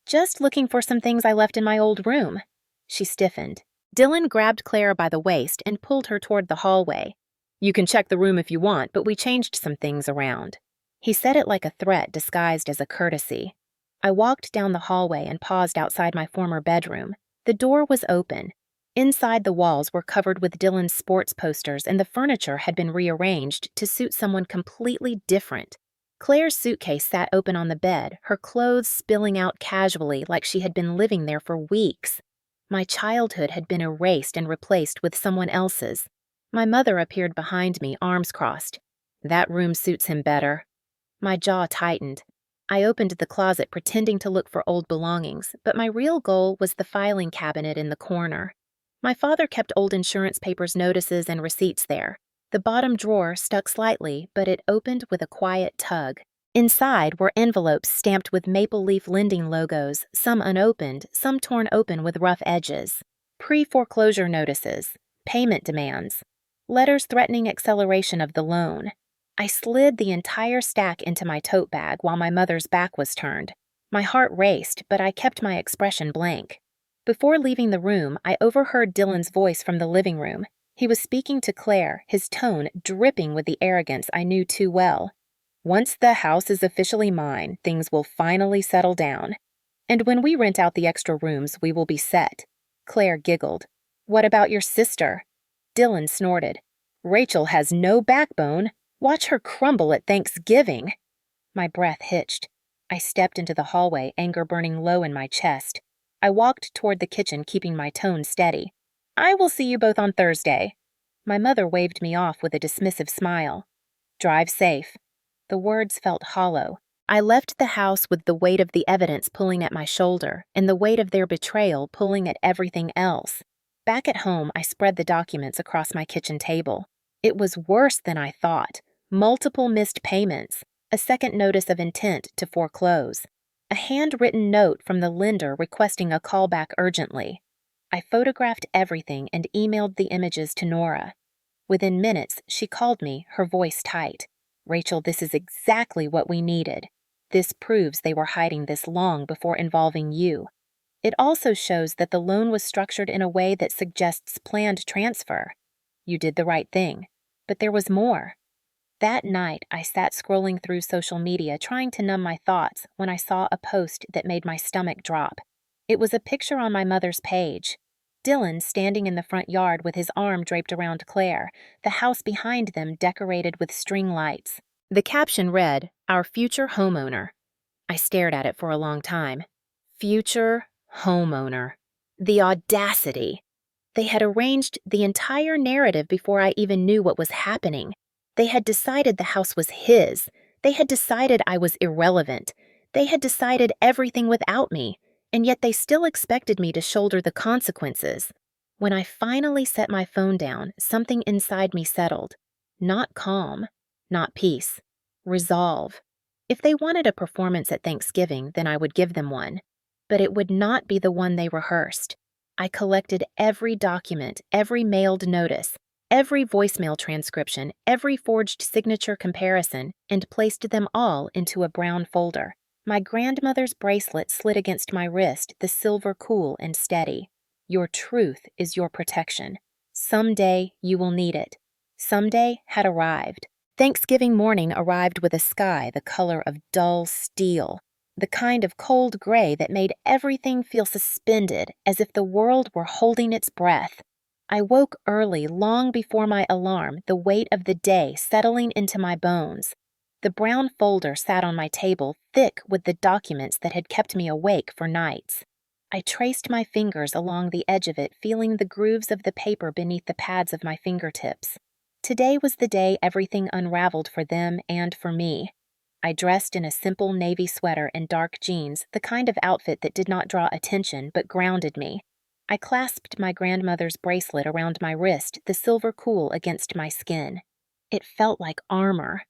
"Just looking for some things I left in my old room." She stiffened. Dylan grabbed Claire by the waist and pulled her toward the hallway. "You can check the room if you want, but we changed some things around." He said it like a threat disguised as a courtesy. I walked down the hallway and paused outside my former bedroom. The door was open. Inside, the walls were covered with Dylan's sports posters and the furniture had been rearranged to suit someone completely different. Claire's suitcase sat open on the bed, her clothes spilling out casually like she had been living there for weeks. My childhood had been erased and replaced with someone else's. My mother appeared behind me, arms crossed. "That room suits him better." My jaw tightened. I opened the closet pretending to look for old belongings, but my real goal was the filing cabinet in the corner. My father kept old insurance papers, notices, and receipts there. The bottom drawer stuck slightly, but it opened with a quiet tug. Inside were envelopes stamped with Maple Leaf Lending logos, some unopened, some torn open with rough edges. Pre-foreclosure notices, payment demands, letters threatening acceleration of the loan. I slid the entire stack into my tote bag while my mother's back was turned. My heart raced, but I kept my expression blank. Before leaving the room, I overheard Dylan's voice from the living room. He was speaking to Claire, his tone dripping with the arrogance I knew too well. "Once the house is officially mine, things will finally settle down. And when we rent out the extra rooms, we will be set." Claire giggled. "What about your sister?" Dylan snorted. "Rachel has no backbone. Watch her crumble at Thanksgiving." My breath hitched. I stepped into the hallway, anger burning low in my chest. I walked toward the kitchen, keeping my tone steady. "I will see you both on Thursday." My mother waved me off with a dismissive smile. "Drive safe." The words felt hollow. I left the house with the weight of the evidence pulling at my shoulder and the weight of their betrayal pulling at everything else. Back at home, I spread the documents across my kitchen table. It was worse than I thought. Multiple missed payments, a second notice of intent to foreclose, a handwritten note from the lender requesting a callback urgently. I photographed everything and emailed the images to Nora. Within minutes, she called me, her voice tight. "Rachel, this is exactly what we needed. This proves they were hiding this long before involving you. It also shows that the loan was structured in a way that suggests planned transfer. You did the right thing. But there was more." That night, I sat scrolling through social media trying to numb my thoughts when I saw a post that made my stomach drop. It was a picture on my mother's page. Dylan standing in the front yard with his arm draped around Claire, the house behind them decorated with string lights. The caption read, "Our future homeowner." I stared at it for a long time. Future homeowner. The audacity. They had arranged the entire narrative before I even knew what was happening. They had decided the house was his. They had decided I was irrelevant. They had decided everything without me, and yet they still expected me to shoulder the consequences. When I finally set my phone down, something inside me settled. Not calm, not peace. Resolve. If they wanted a performance at Thanksgiving, then I would give them one. But it would not be the one they rehearsed. I collected every document, every mailed notice, every voicemail transcription, every forged signature comparison, and placed them all into a brown folder. My grandmother's bracelet slid against my wrist, the silver cool and steady. Your truth is your protection. Someday you will need it. Someday had arrived. Thanksgiving morning arrived with a sky the color of dull steel, the kind of cold gray that made everything feel suspended as if the world were holding its breath. I woke early, long before my alarm, the weight of the day settling into my bones. The brown folder sat on my table, thick with the documents that had kept me awake for nights. I traced my fingers along the edge of it, feeling the grooves of the paper beneath the pads of my fingertips. Today was the day everything unraveled for them and for me. I dressed in a simple navy sweater and dark jeans, the kind of outfit that did not draw attention but grounded me. I clasped my grandmother's bracelet around my wrist, the silver cool against my skin. It felt like armor.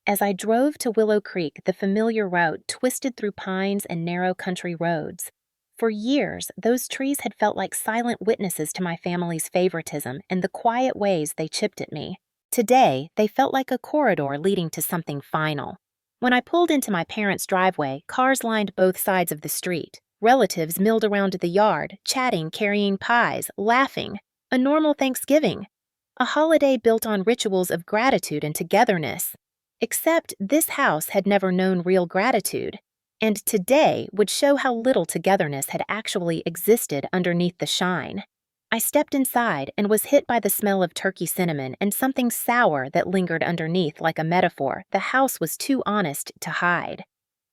As I drove to Willow Creek, the familiar route twisted through pines and narrow country roads. For years, those trees had felt like silent witnesses to my family's favoritism and the quiet ways they chipped at me. Today, they felt like a corridor leading to something final. When I pulled into my parents' driveway, cars lined both sides of the street. Relatives milled around the yard, chatting, carrying pies, laughing. A normal Thanksgiving. A holiday built on rituals of gratitude and togetherness. Except this house had never known real gratitude, and today would show how little togetherness had actually existed underneath the shine. I stepped inside and was hit by the smell of turkey cinnamon and something sour that lingered underneath like a metaphor the house was too honest to hide.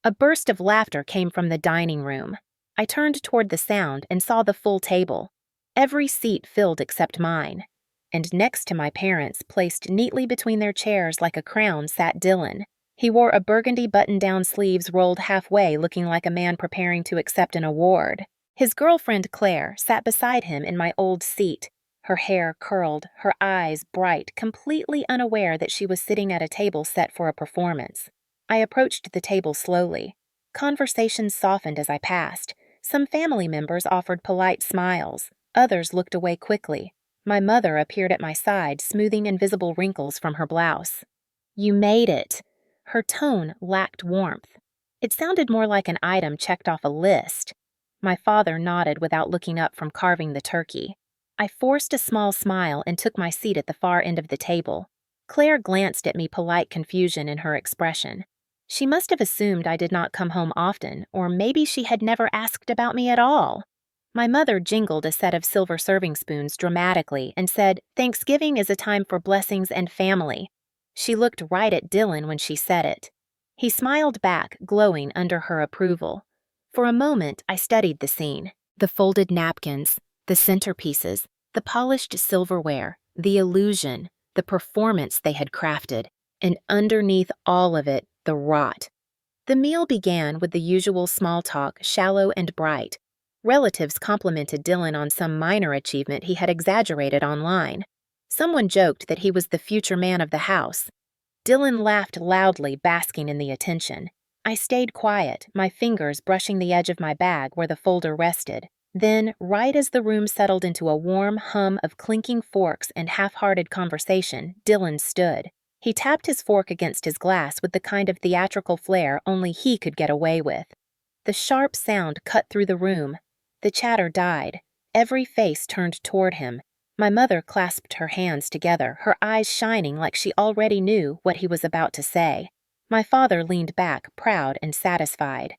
A burst of laughter came from the dining room. I turned toward the sound and saw the full table. Every seat filled except mine. And next to my parents, placed neatly between their chairs like a crown, sat Dylan. He wore a burgundy button-down sleeves rolled halfway, looking like a man preparing to accept an award. His girlfriend, Claire, sat beside him in my old seat, her hair curled, her eyes bright, completely unaware that she was sitting at a table set for a performance. I approached the table slowly. Conversations softened as I passed. Some family members offered polite smiles. Others looked away quickly. My mother appeared at my side, smoothing invisible wrinkles from her blouse. "You made it." Her tone lacked warmth. It sounded more like an item checked off a list. My father nodded without looking up from carving the turkey. I forced a small smile and took my seat at the far end of the table. Claire glanced at me, polite confusion in her expression. She must have assumed I did not come home often, or maybe she had never asked about me at all. My mother jingled a set of silver serving spoons dramatically and said, "Thanksgiving is a time for blessings and family." She looked right at Dylan when she said it. He smiled back, glowing under her approval. For a moment, I studied the scene. The folded napkins, the centerpieces, the polished silverware, the illusion, the performance they had crafted, and underneath all of it, the rot. The meal began with the usual small talk, shallow and bright. Relatives complimented Dylan on some minor achievement he had exaggerated online. Someone joked that he was the future man of the house. Dylan laughed loudly, basking in the attention. I stayed quiet, my fingers brushing the edge of my bag where the folder rested. Then, right as the room settled into a warm hum of clinking forks and half-hearted conversation, Dylan stood. He tapped his fork against his glass with the kind of theatrical flair only he could get away with. The sharp sound cut through the room. The chatter died. Every face turned toward him. My mother clasped her hands together, her eyes shining like she already knew what he was about to say. My father leaned back, proud and satisfied.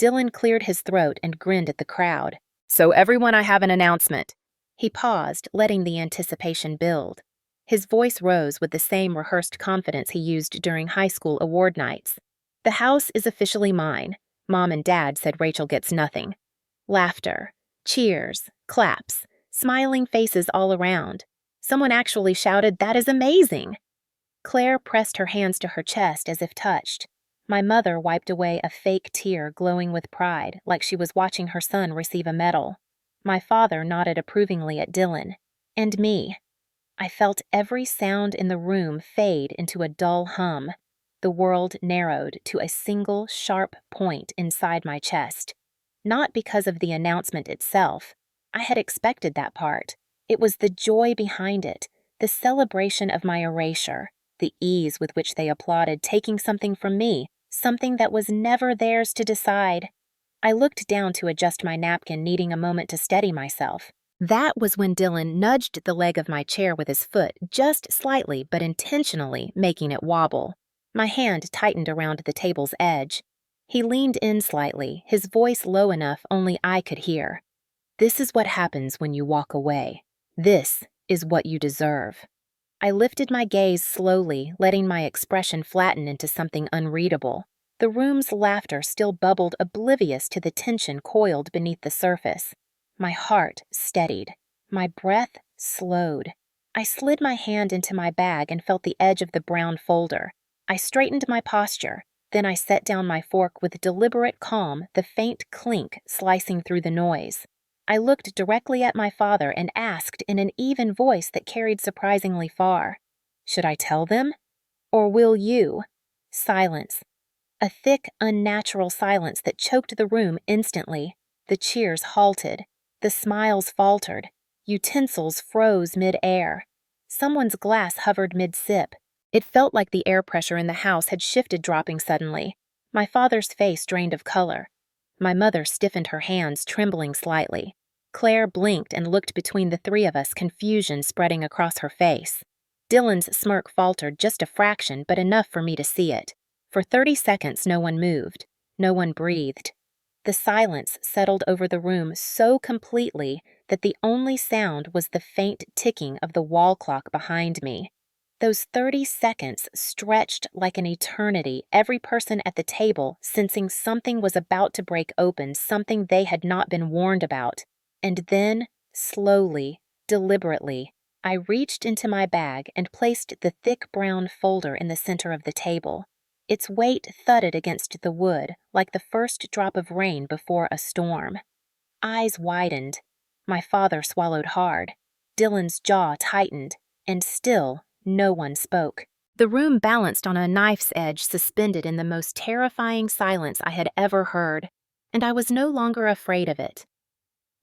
Dylan cleared his throat and grinned at the crowd. "So everyone, I have an announcement." He paused, letting the anticipation build. His voice rose with the same rehearsed confidence he used during high school award nights. "The house is officially mine. Mom and Dad said Rachel gets nothing." Laughter, cheers, claps, smiling faces all around. Someone actually shouted, "That is amazing!" Claire pressed her hands to her chest as if touched. My mother wiped away a fake tear, glowing with pride, like she was watching her son receive a medal. My father nodded approvingly at Dylan. And me. I felt every sound in the room fade into a dull hum. The world narrowed to a single sharp point inside my chest. Not because of the announcement itself. I had expected that part. It was the joy behind it, the celebration of my erasure, the ease with which they applauded taking something from me, something that was never theirs to decide. I looked down to adjust my napkin, needing a moment to steady myself. That was when Dylan nudged the leg of my chair with his foot, just slightly but intentionally making it wobble. My hand tightened around the table's edge. He leaned in slightly, his voice low enough only I could hear. "This is what happens when you walk away. This is what you deserve." I lifted my gaze slowly, letting my expression flatten into something unreadable. The room's laughter still bubbled, oblivious to the tension coiled beneath the surface. My heart steadied. My breath slowed. I slid my hand into my bag and felt the edge of the brown folder. I straightened my posture. Then I set down my fork with deliberate calm, the faint clink slicing through the noise. I looked directly at my father and asked in an even voice that carried surprisingly far, "Should I tell them? Or will you?" Silence. A thick, unnatural silence that choked the room instantly. The cheers halted. The smiles faltered. Utensils froze mid-air. Someone's glass hovered mid-sip. It felt like the air pressure in the house had shifted, dropping suddenly. My father's face drained of color. My mother stiffened her hands, trembling slightly. Claire blinked and looked between the three of us, confusion spreading across her face. Dylan's smirk faltered just a fraction, but enough for me to see it. For 30 seconds, no one moved. No one breathed. The silence settled over the room so completely that the only sound was the faint ticking of the wall clock behind me. Those 30 seconds stretched like an eternity, every person at the table sensing something was about to break open, something they had not been warned about. And then, slowly, deliberately, I reached into my bag and placed the thick brown folder in the center of the table. Its weight thudded against the wood like the first drop of rain before a storm. Eyes widened. My father swallowed hard. Dylan's jaw tightened, and still no one spoke. The room balanced on a knife's edge, suspended in the most terrifying silence I had ever heard, and I was no longer afraid of it.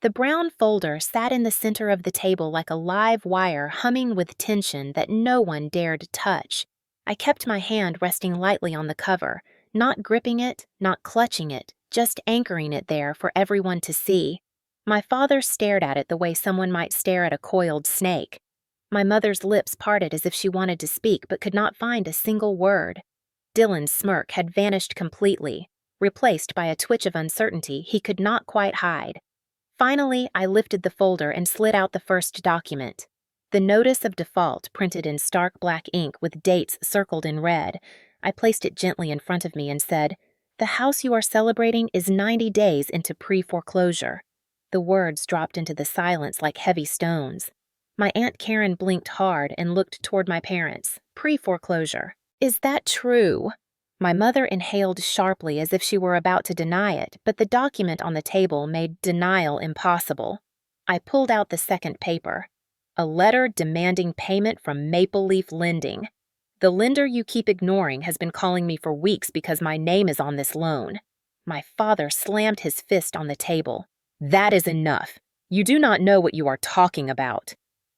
The brown folder sat in the center of the table like a live wire humming with tension that no one dared touch. I kept my hand resting lightly on the cover, not gripping it, not clutching it, just anchoring it there for everyone to see. My father stared at it the way someone might stare at a coiled snake. My mother's lips parted as if she wanted to speak but could not find a single word. Dylan's smirk had vanished completely, replaced by a twitch of uncertainty he could not quite hide. Finally, I lifted the folder and slid out the first document. The notice of default printed in stark black ink with dates circled in red. I placed it gently in front of me and said, "The house you are celebrating is 90 days into pre-foreclosure." The words dropped into the silence like heavy stones. My Aunt Karen blinked hard and looked toward my parents. Pre-foreclosure. Is that true? My mother inhaled sharply as if she were about to deny it, but the document on the table made denial impossible. I pulled out the second paper. A letter demanding payment from Maple Leaf Lending. The lender you keep ignoring has been calling me for weeks because my name is on this loan. My father slammed his fist on the table. That is enough. You do not know what you are talking about.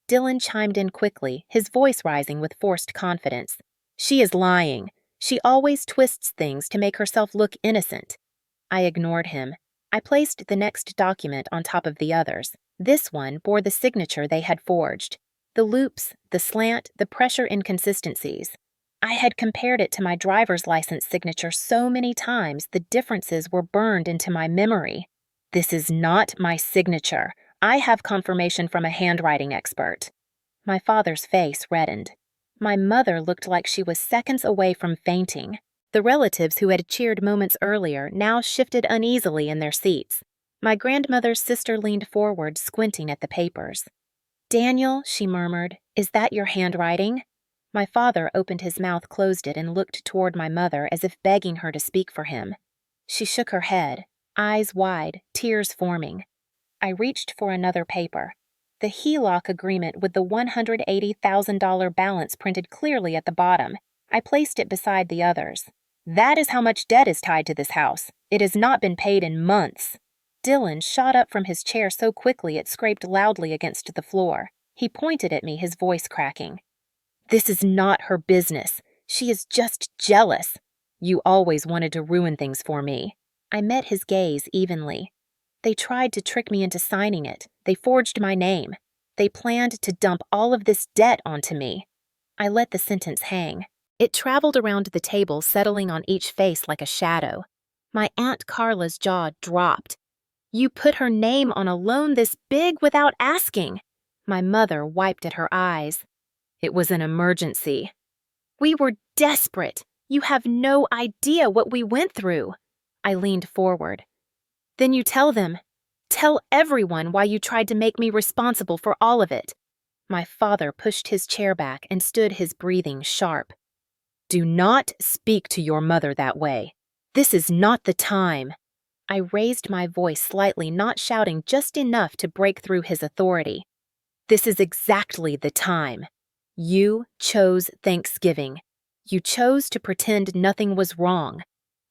Dylan chimed in quickly, his voice rising with forced confidence. She is lying. She always twists things to make herself look innocent. I ignored him. I placed the next document on top of the others. This one bore the signature they had forged. The loops, the slant, the pressure inconsistencies. I had compared it to my driver's license signature so many times the differences were burned into my memory. This is not my signature. I have confirmation from a handwriting expert. My father's face reddened. My mother looked like she was seconds away from fainting. The relatives who had cheered moments earlier now shifted uneasily in their seats. My grandmother's sister leaned forward, squinting at the papers. "Daniel," she murmured, "is that your handwriting?" My father opened his mouth, closed it, and looked toward my mother as if begging her to speak for him. She shook her head, eyes wide, tears forming. I reached for another paper. The HELOC agreement with the $180,000 balance printed clearly at the bottom. I placed it beside the others. That is how much debt is tied to this house. It has not been paid in months. Dylan shot up from his chair so quickly it scraped loudly against the floor. He pointed at me, his voice cracking. "This is not her business. She is just jealous. You always wanted to ruin things for me." I met his gaze evenly. They tried to trick me into signing it. They forged my name. They planned to dump all of this debt onto me. I let the sentence hang. It traveled around the table, settling on each face like a shadow. My Aunt Carla's jaw dropped. "You put her name on a loan this big without asking." My mother wiped at her eyes. "It was an emergency." "We were desperate. You have no idea what we went through." I leaned forward. "Then you tell them. Tell everyone why you tried to make me responsible for all of it." My father pushed his chair back and stood, his breathing sharp. "Do not speak to your mother that way. This is not the time." I raised my voice slightly, not shouting, just enough to break through his authority. "This is exactly the time. You chose Thanksgiving. You chose to pretend nothing was wrong.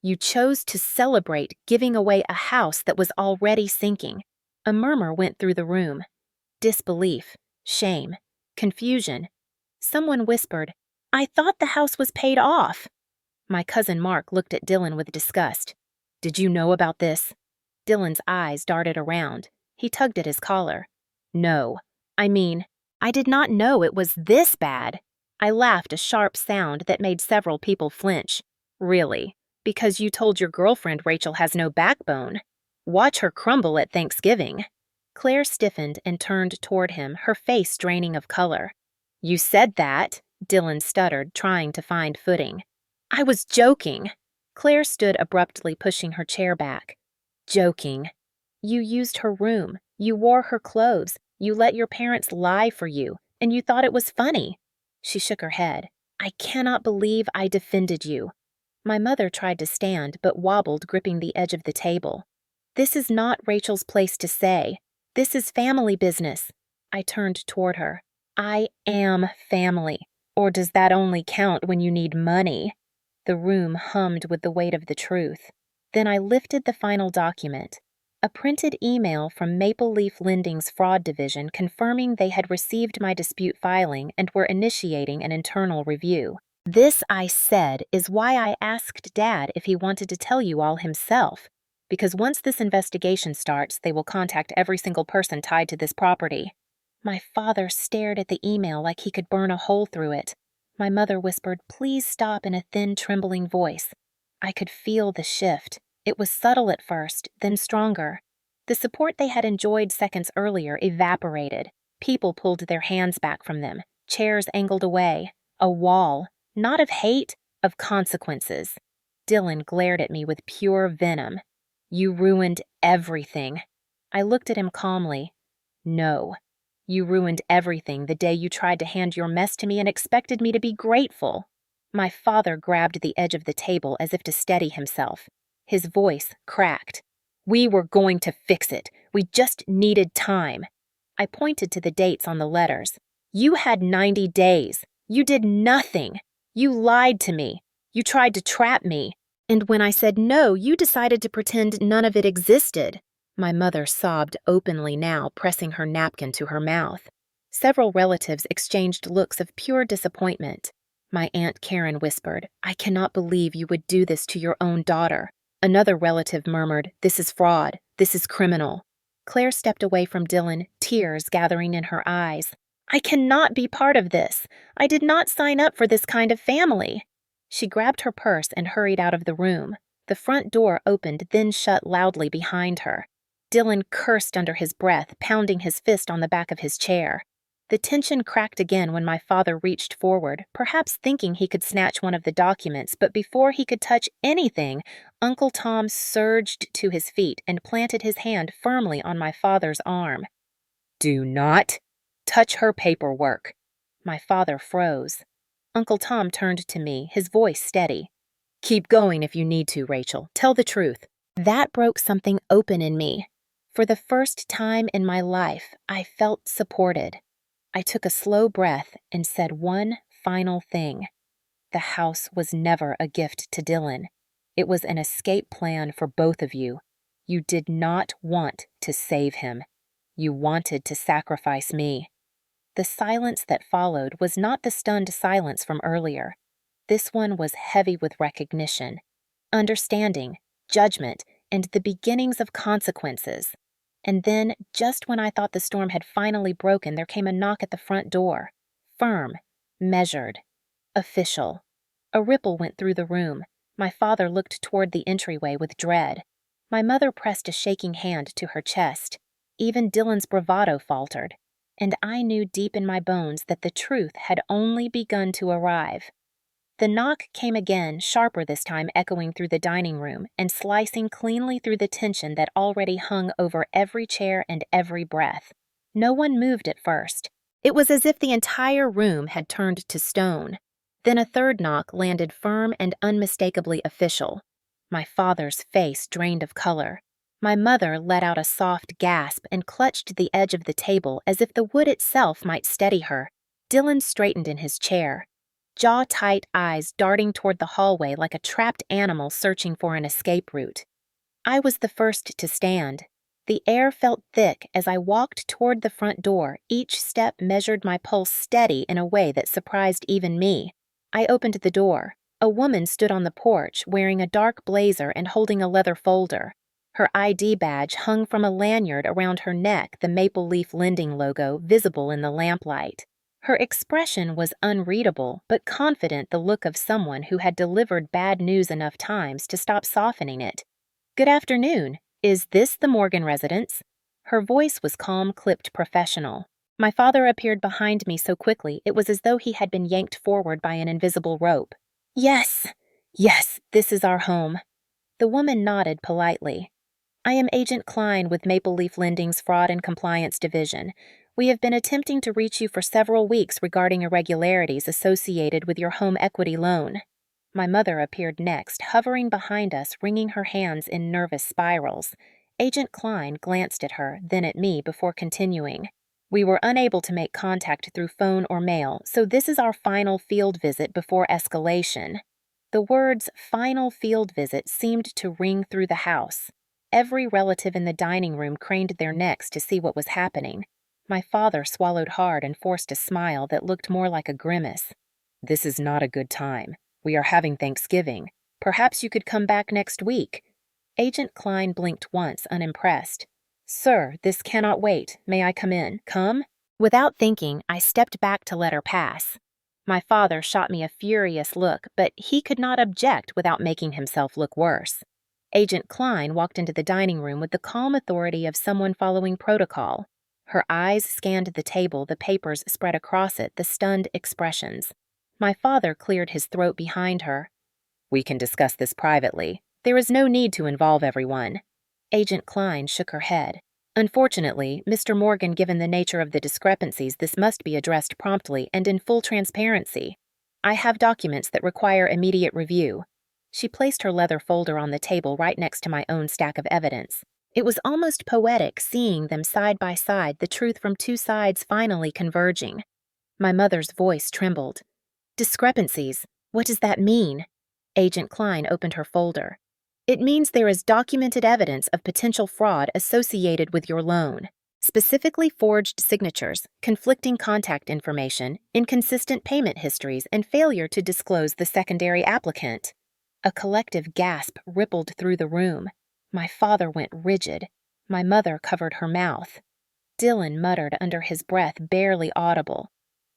You chose to celebrate giving away a house that was already sinking." A murmur went through the room. Disbelief, shame, confusion. Someone whispered, "I thought the house was paid off." My cousin Mark looked at Dylan with disgust. "Did you know about this?" Dylan's eyes darted around. He tugged at his collar. "No. I did not know it was this bad." I laughed, a sharp sound that made several people flinch. "Really? Because you told your girlfriend Rachel has no backbone. Watch her crumble at Thanksgiving." Claire stiffened and turned toward him, her face draining of color. "You said that," Dylan stuttered, trying to find footing. "I was joking." Claire stood abruptly, pushing her chair back. "Joking. You used her room. You wore her clothes. You let your parents lie for you, and you thought it was funny." She shook her head. "I cannot believe I defended you." My mother tried to stand, but wobbled, gripping the edge of the table. "This is not Rachel's place to say. This is family business." I turned toward her. "I am family. Or does that only count when you need money?" The room hummed with the weight of the truth. Then I lifted the final document. A printed email from Maple Leaf Lending's fraud division confirming they had received my dispute filing and were initiating an internal review. "This," I said, "is why I asked Dad if he wanted to tell you all himself. Because once this investigation starts, they will contact every single person tied to this property." My father stared at the email like he could burn a hole through it. My mother whispered, "Please stop," in a thin, trembling voice. I could feel the shift. It was subtle at first, then stronger. The support they had enjoyed seconds earlier evaporated. People pulled their hands back from them. Chairs angled away. A wall, not of hate, of consequences. Dylan glared at me with pure venom. "You ruined everything." I looked at him calmly. "No. You ruined everything the day you tried to hand your mess to me and expected me to be grateful." My father grabbed the edge of the table as if to steady himself. His voice cracked. "We were going to fix it. We just needed time." I pointed to the dates on the letters. "You had 90 days. You did nothing. You lied to me. You tried to trap me. And when I said no, you decided to pretend none of it existed." My mother sobbed openly now, pressing her napkin to her mouth. Several relatives exchanged looks of pure disappointment. My Aunt Karen whispered, "I cannot believe you would do this to your own daughter." Another relative murmured, "This is fraud. This is criminal." Claire stepped away from Dylan, tears gathering in her eyes. "I cannot be part of this. I did not sign up for this kind of family." She grabbed her purse and hurried out of the room. The front door opened, then shut loudly behind her. Dylan cursed under his breath, pounding his fist on the back of his chair. The tension cracked again when my father reached forward, perhaps thinking he could snatch one of the documents, but before he could touch anything, Uncle Tom surged to his feet and planted his hand firmly on my father's arm. "Do not touch her paperwork." My father froze. Uncle Tom turned to me, his voice steady. "Keep going if you need to, Rachel. Tell the truth." That broke something open in me. For the first time in my life, I felt supported. I took a slow breath and said one final thing. The house was never a gift to Dylan. It was an escape plan for both of you. You did not want to save him. You wanted to sacrifice me. The silence that followed was not the stunned silence from earlier. This one was heavy with recognition, understanding, judgment, and the beginnings of consequences. And then, just when I thought the storm had finally broken, there came a knock at the front door. Firm, measured, official. A ripple went through the room. My father looked toward the entryway with dread. My mother pressed a shaking hand to her chest. Even Dylan's bravado faltered. And I knew deep in my bones that the truth had only begun to arrive. The knock came again, sharper this time, echoing through the dining room and slicing cleanly through the tension that already hung over every chair and every breath. No one moved at first. It was as if the entire room had turned to stone. Then a third knock landed firm and unmistakably official. My father's face drained of color. My mother let out a soft gasp and clutched the edge of the table as if the wood itself might steady her. Dylan straightened in his chair. Jaw-tight eyes darting toward the hallway like a trapped animal searching for an escape route. I was the first to stand. The air felt thick as I walked toward the front door. Each step measured my pulse steady in a way that surprised even me. I opened the door. A woman stood on the porch, wearing a dark blazer and holding a leather folder. Her ID badge hung from a lanyard around her neck, the Maple Leaf Lending logo visible in the lamplight. Her expression was unreadable, but confident, the look of someone who had delivered bad news enough times to stop softening it. "Good afternoon. Is this the Morgan residence?" Her voice was calm, clipped professional. My father appeared behind me so quickly it was as though he had been yanked forward by an invisible rope. Yes, yes, this is our home. The woman nodded politely. I am Agent Klein with Maple Leaf Lending's Fraud and Compliance Division. We have been attempting to reach you for several weeks regarding irregularities associated with your home equity loan. My mother appeared next, hovering behind us, wringing her hands in nervous spirals. Agent Klein glanced at her, then at me before continuing. We were unable to make contact through phone or mail, so this is our final field visit before escalation. The words final field visit seemed to ring through the house. Every relative in the dining room craned their necks to see what was happening. My father swallowed hard and forced a smile that looked more like a grimace. This is not a good time. We are having Thanksgiving. Perhaps you could come back next week. Agent Klein blinked once, unimpressed. Sir, this cannot wait. May I come in? Come? Without thinking, I stepped back to let her pass. My father shot me a furious look, but he could not object without making himself look worse. Agent Klein walked into the dining room with the calm authority of someone following protocol. Her eyes scanned the table, the papers spread across it, the stunned expressions. My father cleared his throat behind her. We can discuss this privately. There is no need to involve everyone. Agent Klein shook her head. Unfortunately, Mr. Morgan, given the nature of the discrepancies, this must be addressed promptly and in full transparency. I have documents that require immediate review. She placed her leather folder on the table right next to my own stack of evidence. It was almost poetic seeing them side by side, the truth from two sides finally converging. My mother's voice trembled. Discrepancies. What does that mean? Agent Klein opened her folder. It means there is documented evidence of potential fraud associated with your loan. Specifically forged signatures, conflicting contact information, inconsistent payment histories, and failure to disclose the secondary applicant. A collective gasp rippled through the room. My father went rigid. My mother covered her mouth. Dylan muttered under his breath, barely audible.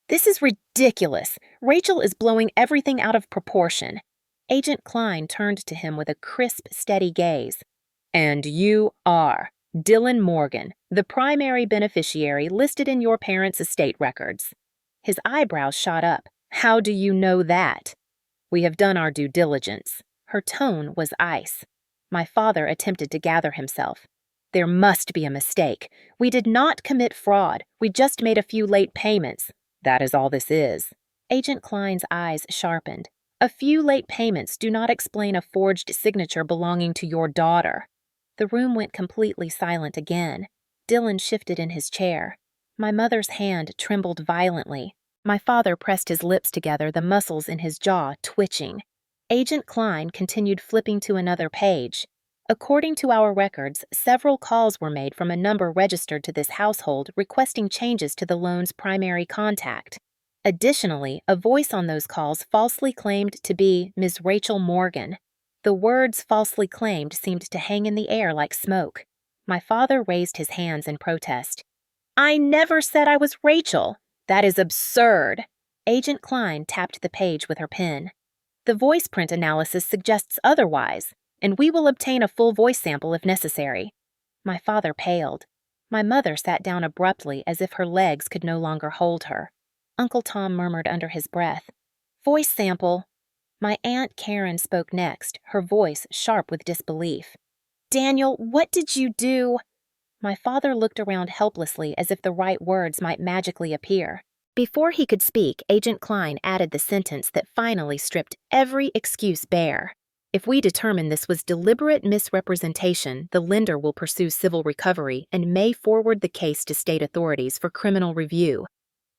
This is ridiculous. Rachel is blowing everything out of proportion. Agent Klein turned to him with a crisp, steady gaze. And you are Dylan Morgan, the primary beneficiary listed in your parents' estate records. His eyebrows shot up. How do you know that? We have done our due diligence. Her tone was ice. My father attempted to gather himself. There must be a mistake. We did not commit fraud. We just made a few late payments. That is all this is. Agent Klein's eyes sharpened. A few late payments do not explain a forged signature belonging to your daughter. The room went completely silent again. Dylan shifted in his chair. My mother's hand trembled violently. My father pressed his lips together, the muscles in his jaw twitching. Agent Klein continued flipping to another page. According to our records, several calls were made from a number registered to this household requesting changes to the loan's primary contact. Additionally, a voice on those calls falsely claimed to be Ms. Rachel Morgan. The words falsely claimed seemed to hang in the air like smoke. My father raised his hands in protest. I never said I was Rachel. That is absurd. Agent Klein tapped the page with her pen. The voice print analysis suggests otherwise, and we will obtain a full voice sample if necessary. My father paled. My mother sat down abruptly as if her legs could no longer hold her. Uncle Tom murmured under his breath, Voice sample. My Aunt Karen spoke next, her voice sharp with disbelief. Daniel, what did you do? My father looked around helplessly as if the right words might magically appear. Before he could speak, Agent Klein added the sentence that finally stripped every excuse bare. If we determine this was deliberate misrepresentation, the lender will pursue civil recovery and may forward the case to state authorities for criminal review.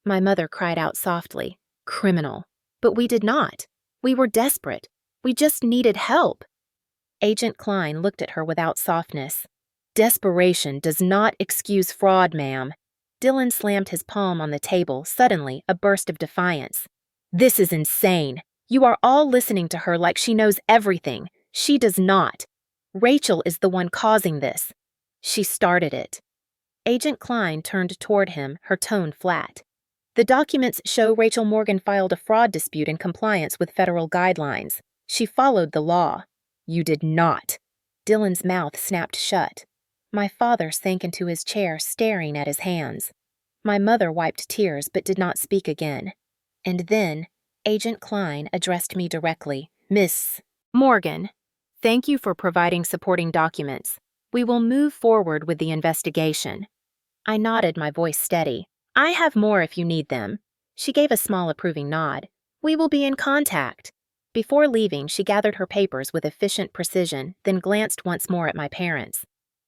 My mother cried out softly, Criminal. But we did not. We were desperate. We just needed help. Agent Klein looked at her without softness. Desperation does not excuse fraud, ma'am. Dylan slammed his palm on the table, suddenly, a burst of defiance. This is insane. You are all listening to her like she knows everything. She does not. Rachel is the one causing this. She started it. Agent Klein turned toward him, her tone flat. The documents show Rachel Morgan filed a fraud dispute in compliance with federal guidelines. She followed the law. You did not. Dylan's mouth snapped shut. My father sank into his chair, staring at his hands. My mother wiped tears but did not speak again. And then, Agent Klein addressed me directly. Miss Morgan, thank you for providing supporting documents. We will move forward with the investigation. I nodded, my voice steady. I have more if you need them. She gave a small approving nod. We will be in contact. Before leaving, she gathered her papers with efficient precision, then glanced once more at my parents.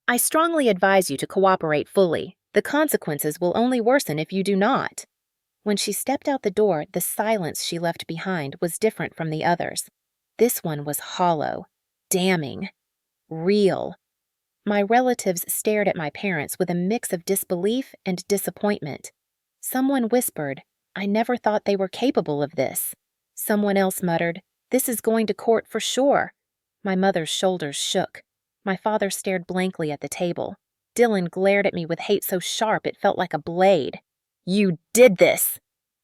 I strongly advise you to cooperate fully. The consequences will only worsen if you do not. When she stepped out the door, the silence she left behind was different from the others. This one was hollow, damning, real. My relatives stared at my parents with a mix of disbelief and disappointment. Someone whispered, I never thought they were capable of this. Someone else muttered, this is going to court for sure. My mother's shoulders shook. My father stared blankly at the table. Dylan glared at me with hate so sharp it felt like a blade. You did this!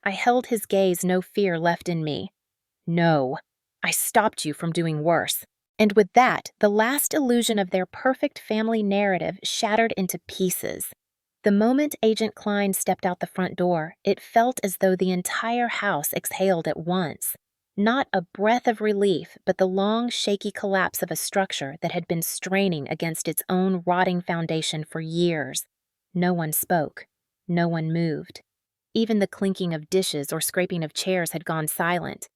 I held his gaze, no fear left in me. No, I stopped you from doing worse. And with that, the last illusion of their perfect family narrative shattered into pieces. The moment Agent Klein stepped out the front door, it felt as though the entire house exhaled at once. Not a breath of relief, but the long, shaky collapse of a structure that had been straining against its own rotting foundation for years. No one spoke. No one moved. Even the clinking of dishes or scraping of chairs had gone silent.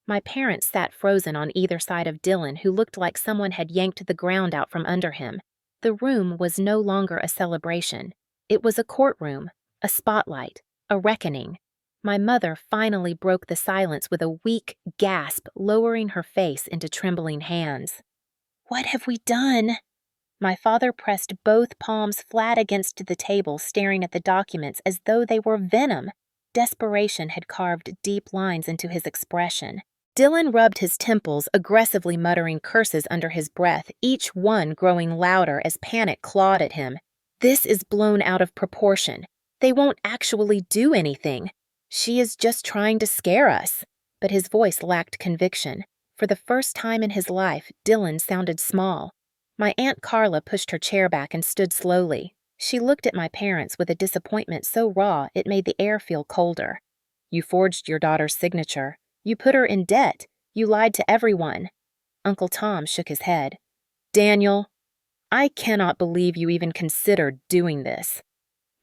My parents sat frozen on either side of Dylan, who looked like someone had yanked the ground out from under him. The room was no longer a celebration. It was a courtroom, a spotlight, a reckoning. My mother finally broke the silence with a weak gasp, lowering her face into trembling hands. What have we done? My father pressed both palms flat against the table, staring at the documents as though they were venom. Desperation had carved deep lines into his expression. Dylan rubbed his temples, aggressively muttering curses under his breath, each one growing louder as panic clawed at him. This is blown out of proportion. They won't actually do anything. She is just trying to scare us. But his voice lacked conviction. For the first time in his life, Dylan sounded small. My Aunt Carla pushed her chair back and stood slowly. She looked at my parents with a disappointment so raw it made the air feel colder. You forged your daughter's signature. You put her in debt. You lied to everyone. Uncle Tom shook his head. Daniel, I cannot believe you even considered doing this.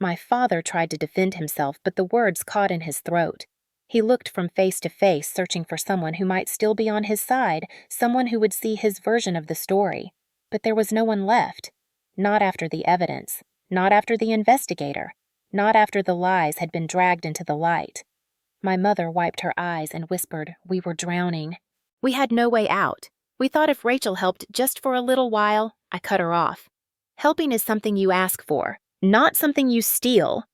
My father tried to defend himself, but the words caught in his throat. He looked from face to face, searching for someone who might still be on his side, someone who would see his version of the story. But there was no one left. Not after the evidence. Not after the investigator. Not after the lies had been dragged into the light. My mother wiped her eyes and whispered, we were drowning. We had no way out. We thought if Rachel helped just for a little while. I cut her off. Helping is something you ask for, not something you steal.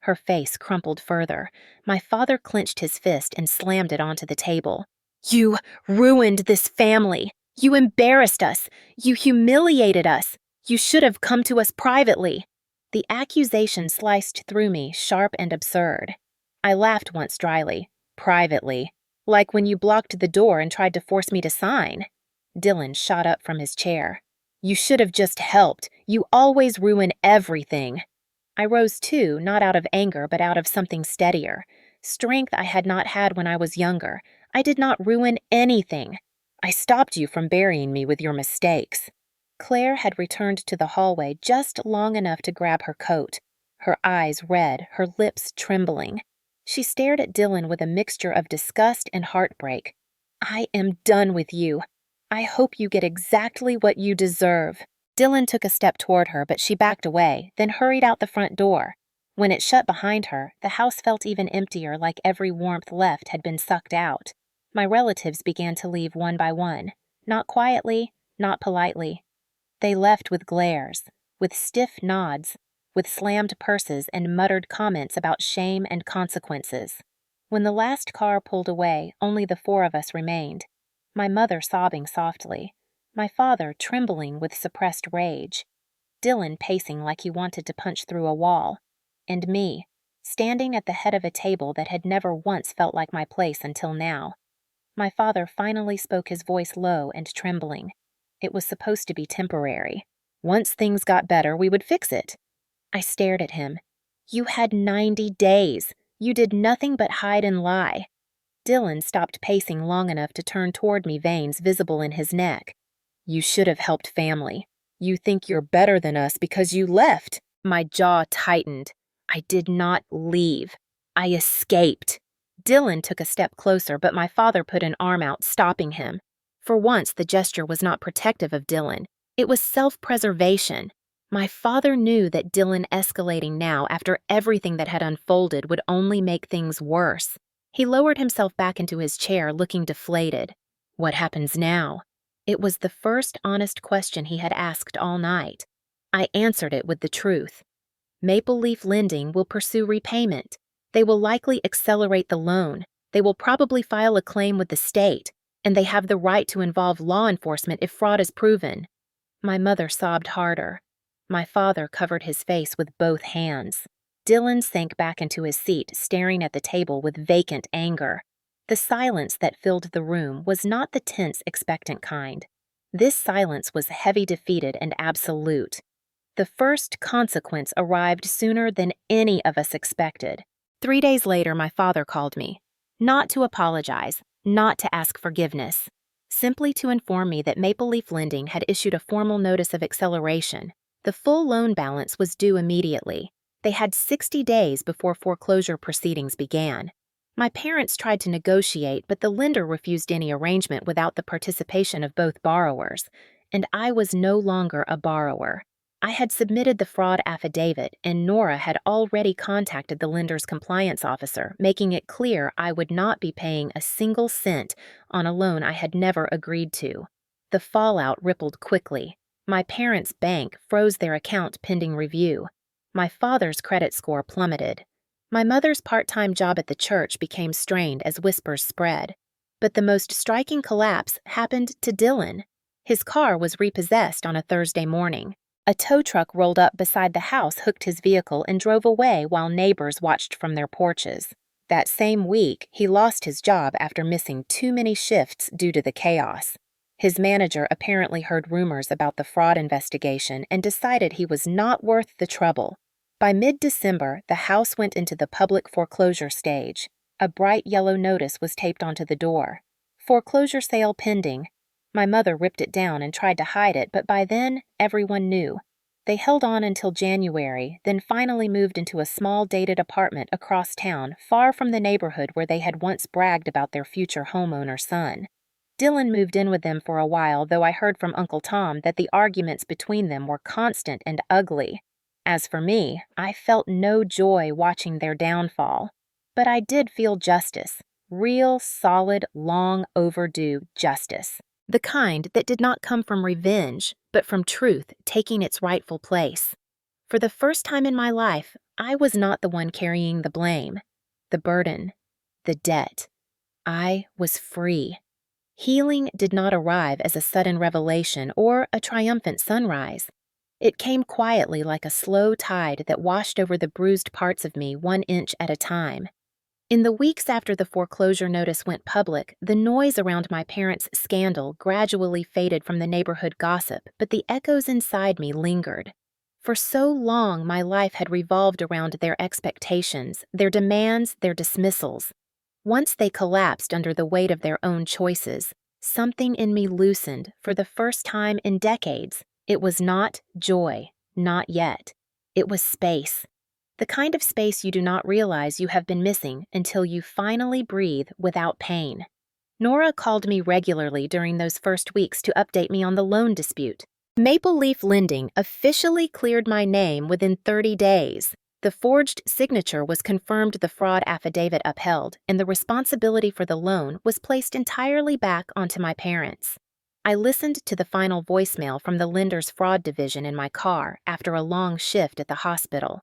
Her face crumpled further. My father clenched his fist and slammed it onto the table. You ruined this family. You embarrassed us. You humiliated us. You should have come to us privately. The accusation sliced through me, sharp and absurd. I laughed once dryly. Privately. Like when you blocked the door and tried to force me to sign. Dylan shot up from his chair. You should have just helped. You always ruin everything. I rose too, not out of anger, but out of something steadier. Strength I had not had when I was younger. I did not ruin anything. I stopped you from burying me with your mistakes. Claire had returned to the hallway just long enough to grab her coat. Her eyes red, her lips trembling. She stared at Dylan with a mixture of disgust and heartbreak. I am done with you. I hope you get exactly what you deserve. Dylan took a step toward her, but she backed away, then hurried out the front door. When it shut behind her, the house felt even emptier, like every warmth left had been sucked out. My relatives began to leave one by one, not quietly, not politely. They left with glares, with stiff nods, with slammed purses and muttered comments about shame and consequences. When the last car pulled away, only the four of us remained. My mother sobbing softly, my father trembling with suppressed rage, Dylan pacing like he wanted to punch through a wall, and me, standing at the head of a table that had never once felt like my place until now. My father finally spoke, his voice low and trembling. It was supposed to be temporary. Once things got better, we would fix it. I stared at him. You had 90 days. You did nothing but hide and lie. Dylan stopped pacing long enough to turn toward me, veins visible in his neck. You should have helped family. You think you're better than us because you left. My jaw tightened. I did not leave. I escaped. Dylan took a step closer, but my father put an arm out, stopping him. For once, the gesture was not protective of Dylan. It was self-preservation. My father knew that Dylan escalating now after everything that had unfolded would only make things worse. He lowered himself back into his chair, looking deflated. What happens now? It was the first honest question he had asked all night. I answered it with the truth. Maple Leaf Lending will pursue repayment. They will likely accelerate the loan. They will probably file a claim with the state, and they have the right to involve law enforcement if fraud is proven. My mother sobbed harder. My father covered his face with both hands. Dylan sank back into his seat, staring at the table with vacant anger. The silence that filled the room was not the tense, expectant kind. This silence was heavy, defeated, and absolute. The first consequence arrived sooner than any of us expected. 3 days later, my father called me. Not to apologize, not to ask forgiveness. Simply to inform me that Maple Leaf Lending had issued a formal notice of acceleration. The full loan balance was due immediately. They had 60 days before foreclosure proceedings began. My parents tried to negotiate, but the lender refused any arrangement without the participation of both borrowers, and I was no longer a borrower. I had submitted the fraud affidavit, and Nora had already contacted the lender's compliance officer, making it clear I would not be paying a single cent on a loan I had never agreed to. The fallout rippled quickly. My parents' bank froze their account pending review. My father's credit score plummeted. My mother's part-time job at the church became strained as whispers spread. But the most striking collapse happened to Dylan. His car was repossessed on a Thursday morning. A tow truck rolled up beside the house, hooked his vehicle, and drove away while neighbors watched from their porches. That same week, he lost his job after missing too many shifts due to the chaos. His manager apparently heard rumors about the fraud investigation and decided he was not worth the trouble. By mid-December, the house went into the public foreclosure stage. A bright yellow notice was taped onto the door. Foreclosure sale pending. My mother ripped it down and tried to hide it, but by then, everyone knew. They held on until January, then finally moved into a small dated apartment across town, far from the neighborhood where they had once bragged about their future homeowner son. Dylan moved in with them for a while, though I heard from Uncle Tom that the arguments between them were constant and ugly. As for me, I felt no joy watching their downfall. But I did feel justice. Real, solid, long overdue justice. The kind that did not come from revenge, but from truth taking its rightful place. For the first time in my life, I was not the one carrying the blame, the burden, the debt. I was free. Healing did not arrive as a sudden revelation or a triumphant sunrise. It came quietly like a slow tide that washed over the bruised parts of me 1 inch at a time. In the weeks after the foreclosure notice went public, the noise around my parents' scandal gradually faded from the neighborhood gossip, but the echoes inside me lingered. For so long, my life had revolved around their expectations, their demands, their dismissals. Once they collapsed under the weight of their own choices, something in me loosened for the first time in decades. It was not joy, not yet. It was space. The kind of space you do not realize you have been missing until you finally breathe without pain. Nora called me regularly during those first weeks to update me on the loan dispute. Maple Leaf Lending officially cleared my name within 30 days. The forged signature was confirmed, the fraud affidavit upheld, and the responsibility for the loan was placed entirely back onto my parents. I listened to the final voicemail from the lender's fraud division in my car after a long shift at the hospital.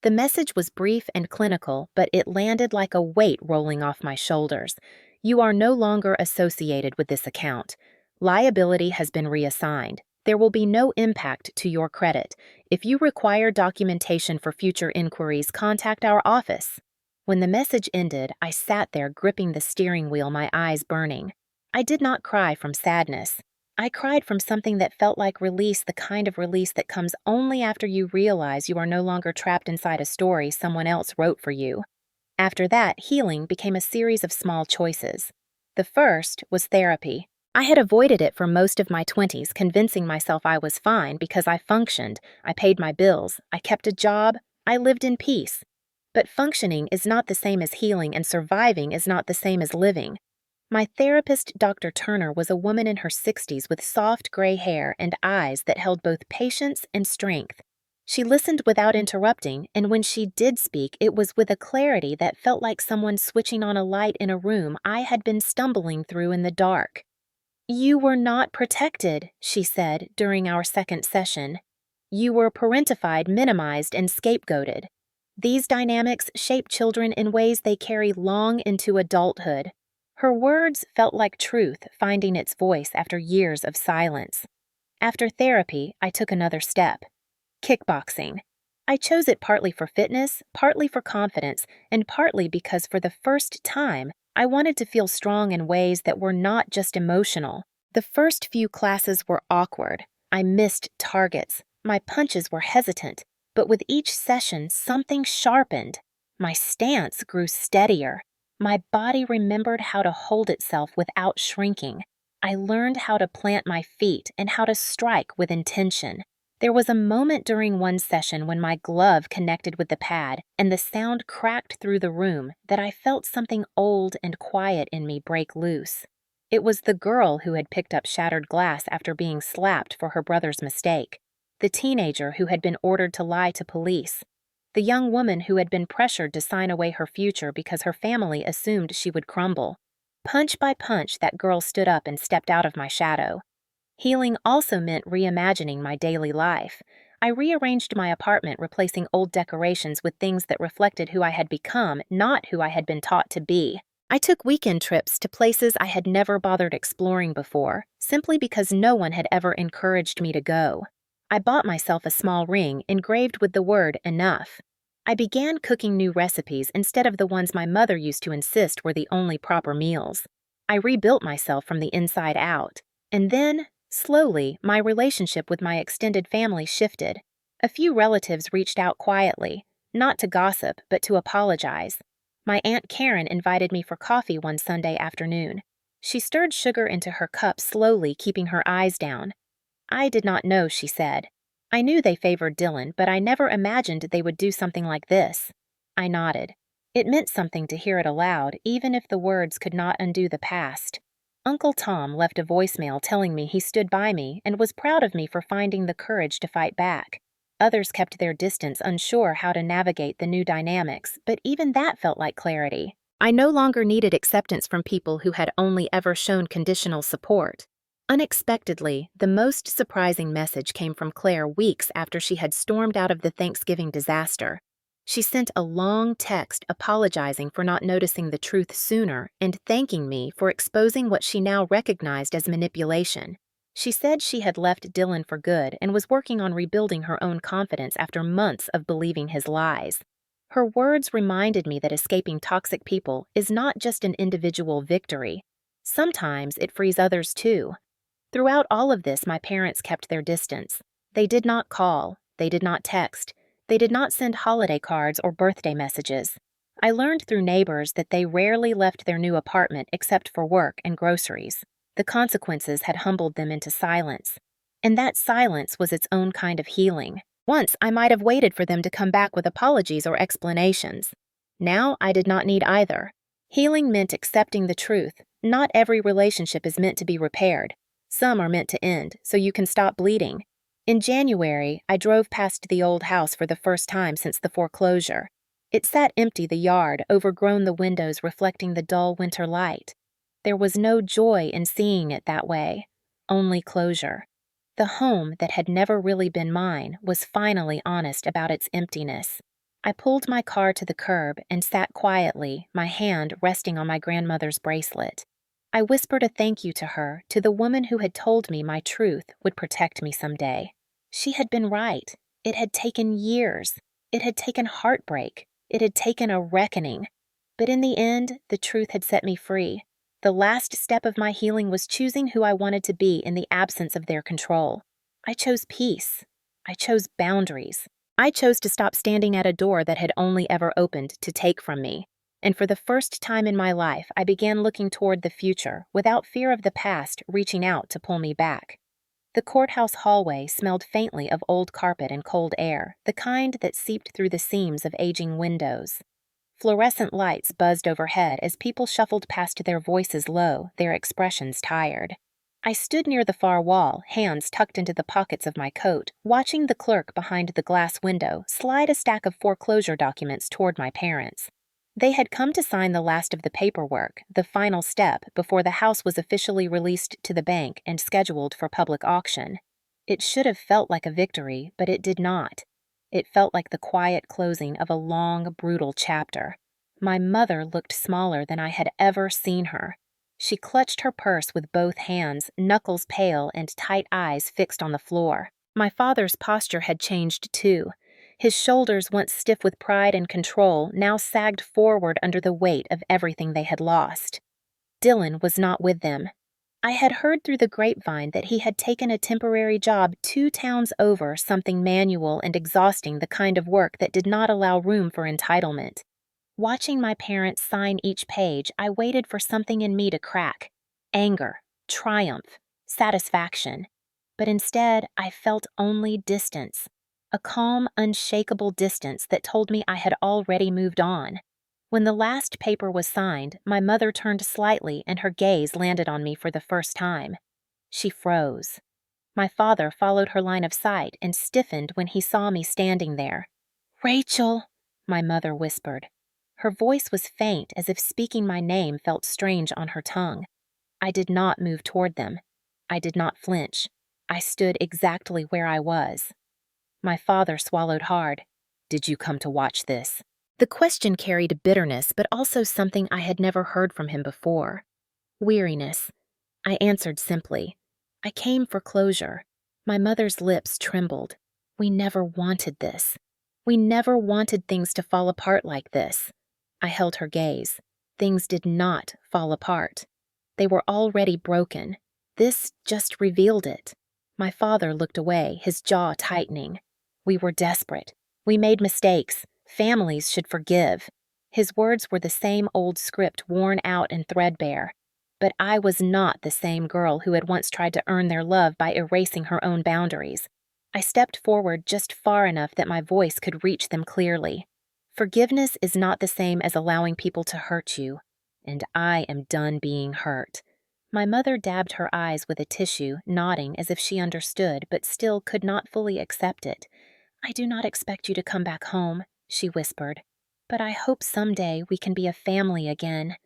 The message was brief and clinical, but it landed like a weight rolling off my shoulders. You are no longer associated with this account. Liability has been reassigned. There will be no impact to your credit. If you require documentation for future inquiries, contact our office. When the message ended, I sat there gripping the steering wheel, my eyes burning. I did not cry from sadness. I cried from something that felt like release, the kind of release that comes only after you realize you are no longer trapped inside a story someone else wrote for you. After that, healing became a series of small choices. The first was therapy. I had avoided it for most of my 20s, convincing myself I was fine because I functioned, I paid my bills, I kept a job, I lived in peace. But functioning is not the same as healing, and surviving is not the same as living. My therapist, Dr. Turner, was a woman in her 60s with soft gray hair and eyes that held both patience and strength. She listened without interrupting, and when she did speak, it was with a clarity that felt like someone switching on a light in a room I had been stumbling through in the dark. "You were not protected," she said during our second session. "You were parentified, minimized, and scapegoated. These dynamics shape children in ways they carry long into adulthood." Her words felt like truth finding its voice after years of silence. After therapy, I took another step. Kickboxing. I chose it partly for fitness, partly for confidence, and partly because for the first time, I wanted to feel strong in ways that were not just emotional. The first few classes were awkward. I missed targets. My punches were hesitant. But with each session, something sharpened. My stance grew steadier. My body remembered how to hold itself without shrinking. I learned how to plant my feet and how to strike with intention. There was a moment during one session when my glove connected with the pad and the sound cracked through the room that I felt something old and quiet in me break loose. It was the girl who had picked up shattered glass after being slapped for her brother's mistake, the teenager who had been ordered to lie to police, the young woman who had been pressured to sign away her future because her family assumed she would crumble. Punch by punch, that girl stood up and stepped out of my shadow. Healing also meant reimagining my daily life. I rearranged my apartment, replacing old decorations with things that reflected who I had become, not who I had been taught to be. I took weekend trips to places I had never bothered exploring before, simply because no one had ever encouraged me to go. I bought myself a small ring engraved with the word enough. I began cooking new recipes instead of the ones my mother used to insist were the only proper meals. I rebuilt myself from the inside out. And then, slowly, my relationship with my extended family shifted. A few relatives reached out quietly, not to gossip, but to apologize. My Aunt Karen invited me for coffee one Sunday afternoon. She stirred sugar into her cup slowly, keeping her eyes down. "I did not know," she said. "I knew they favored Dylan, but I never imagined they would do something like this." I nodded. It meant something to hear it aloud, even if the words could not undo the past. Uncle Tom left a voicemail telling me he stood by me and was proud of me for finding the courage to fight back. Others kept their distance, unsure how to navigate the new dynamics, but even that felt like clarity. I no longer needed acceptance from people who had only ever shown conditional support. Unexpectedly, the most surprising message came from Claire weeks after she had stormed out of the Thanksgiving disaster. She sent a long text apologizing for not noticing the truth sooner and thanking me for exposing what she now recognized as manipulation. She said she had left Dylan for good and was working on rebuilding her own confidence after months of believing his lies. Her words reminded me that escaping toxic people is not just an individual victory. Sometimes it frees others too. Throughout all of this, my parents kept their distance. They did not call. They did not text. They did not send holiday cards or birthday messages. I learned through neighbors that they rarely left their new apartment except for work and groceries. The consequences had humbled them into silence. And that silence was its own kind of healing. Once I might have waited for them to come back with apologies or explanations. Now I did not need either. Healing meant accepting the truth. Not every relationship is meant to be repaired. Some are meant to end, so you can stop bleeding. In January, I drove past the old house for the first time since the foreclosure. It sat empty, the yard, overgrown, the windows reflecting the dull winter light. There was no joy in seeing it that way, only closure. The home that had never really been mine was finally honest about its emptiness. I pulled my car to the curb and sat quietly, my hand resting on my grandmother's bracelet. I whispered a thank you to her, to the woman who had told me my truth would protect me someday. She had been right. It had taken years. It had taken heartbreak. It had taken a reckoning. But in the end, the truth had set me free. The last step of my healing was choosing who I wanted to be in the absence of their control. I chose peace. I chose boundaries. I chose to stop standing at a door that had only ever opened to take from me. And for the first time in my life, I began looking toward the future without fear of the past reaching out to pull me back. The courthouse hallway smelled faintly of old carpet and cold air, the kind that seeped through the seams of aging windows. Fluorescent lights buzzed overhead as people shuffled past, their voices low, their expressions tired. I stood near the far wall, hands tucked into the pockets of my coat, watching the clerk behind the glass window slide a stack of foreclosure documents toward my parents. They had come to sign the last of the paperwork, the final step before the house was officially released to the bank and scheduled for public auction. It should have felt like a victory, but it did not. It felt like the quiet closing of a long, brutal chapter. My mother looked smaller than I had ever seen her. She clutched her purse with both hands, knuckles pale and tight eyes fixed on the floor. My father's posture had changed too. His shoulders, once stiff with pride and control, now sagged forward under the weight of everything they had lost. Dylan was not with them. I had heard through the grapevine that he had taken a temporary job 2 towns over, something manual and exhausting, the kind of work that did not allow room for entitlement. Watching my parents sign each page, I waited for something in me to crack. Anger, triumph, satisfaction. But instead, I felt only distance. A calm, unshakable distance that told me I had already moved on. When the last paper was signed, my mother turned slightly and her gaze landed on me for the first time. She froze. My father followed her line of sight and stiffened when he saw me standing there. "Rachel," my mother whispered. Her voice was faint, as if speaking my name felt strange on her tongue. I did not move toward them. I did not flinch. I stood exactly where I was. My father swallowed hard. "Did you come to watch this?" The question carried bitterness, but also something I had never heard from him before. Weariness. I answered simply. "I came for closure." My mother's lips trembled. "We never wanted this. We never wanted things to fall apart like this." I held her gaze. Things did not fall apart. They were already broken. This just revealed it. My father looked away, his jaw tightening. "We were desperate. We made mistakes. Families should forgive." His words were the same old script, worn out and threadbare. But I was not the same girl who had once tried to earn their love by erasing her own boundaries. I stepped forward just far enough that my voice could reach them clearly. Forgiveness is not the same as allowing people to hurt you, and I am done being hurt. My mother dabbed her eyes with a tissue, nodding as if she understood, but still could not fully accept it. "I do not expect you to come back home," she whispered, "but I hope someday we can be a family again."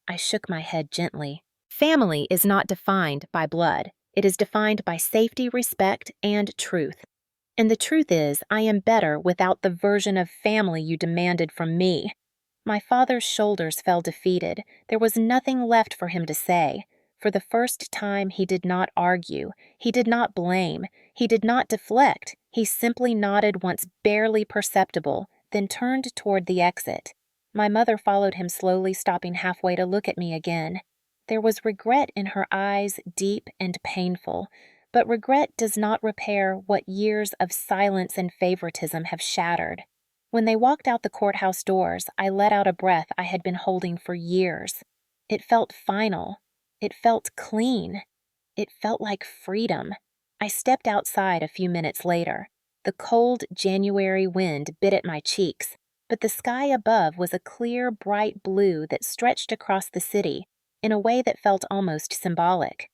I shook my head gently. Family is not defined by blood. It is defined by safety, respect, and truth. And the truth is, I am better without the version of family you demanded from me. My father's shoulders fell defeated. There was nothing left for him to say. For the first time, he did not argue. He did not blame. He did not deflect. He simply nodded once barely perceptible, then turned toward the exit. My mother followed him slowly, stopping halfway to look at me again. There was regret in her eyes, deep and painful. But regret does not repair what years of silence and favoritism have shattered. When they walked out the courthouse doors, I let out a breath I had been holding for years. It felt final. It felt clean. It felt like freedom. I stepped outside a few minutes later. The cold January wind bit at my cheeks, but the sky above was a clear, bright blue that stretched across the city in a way that felt almost symbolic.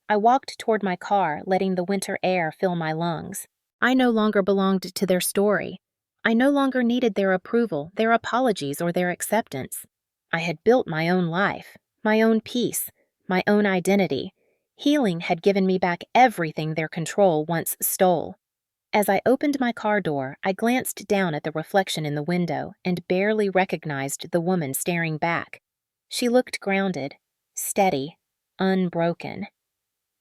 I walked toward my car, letting the winter air fill my lungs. I no longer belonged to their story. I no longer needed their approval, their apologies, or their acceptance. I had built my own life, my own peace, my own identity. Healing had given me back everything their control once stole. As I opened my car door, I glanced down at the reflection in the window and barely recognized the woman staring back. She looked grounded, steady, unbroken.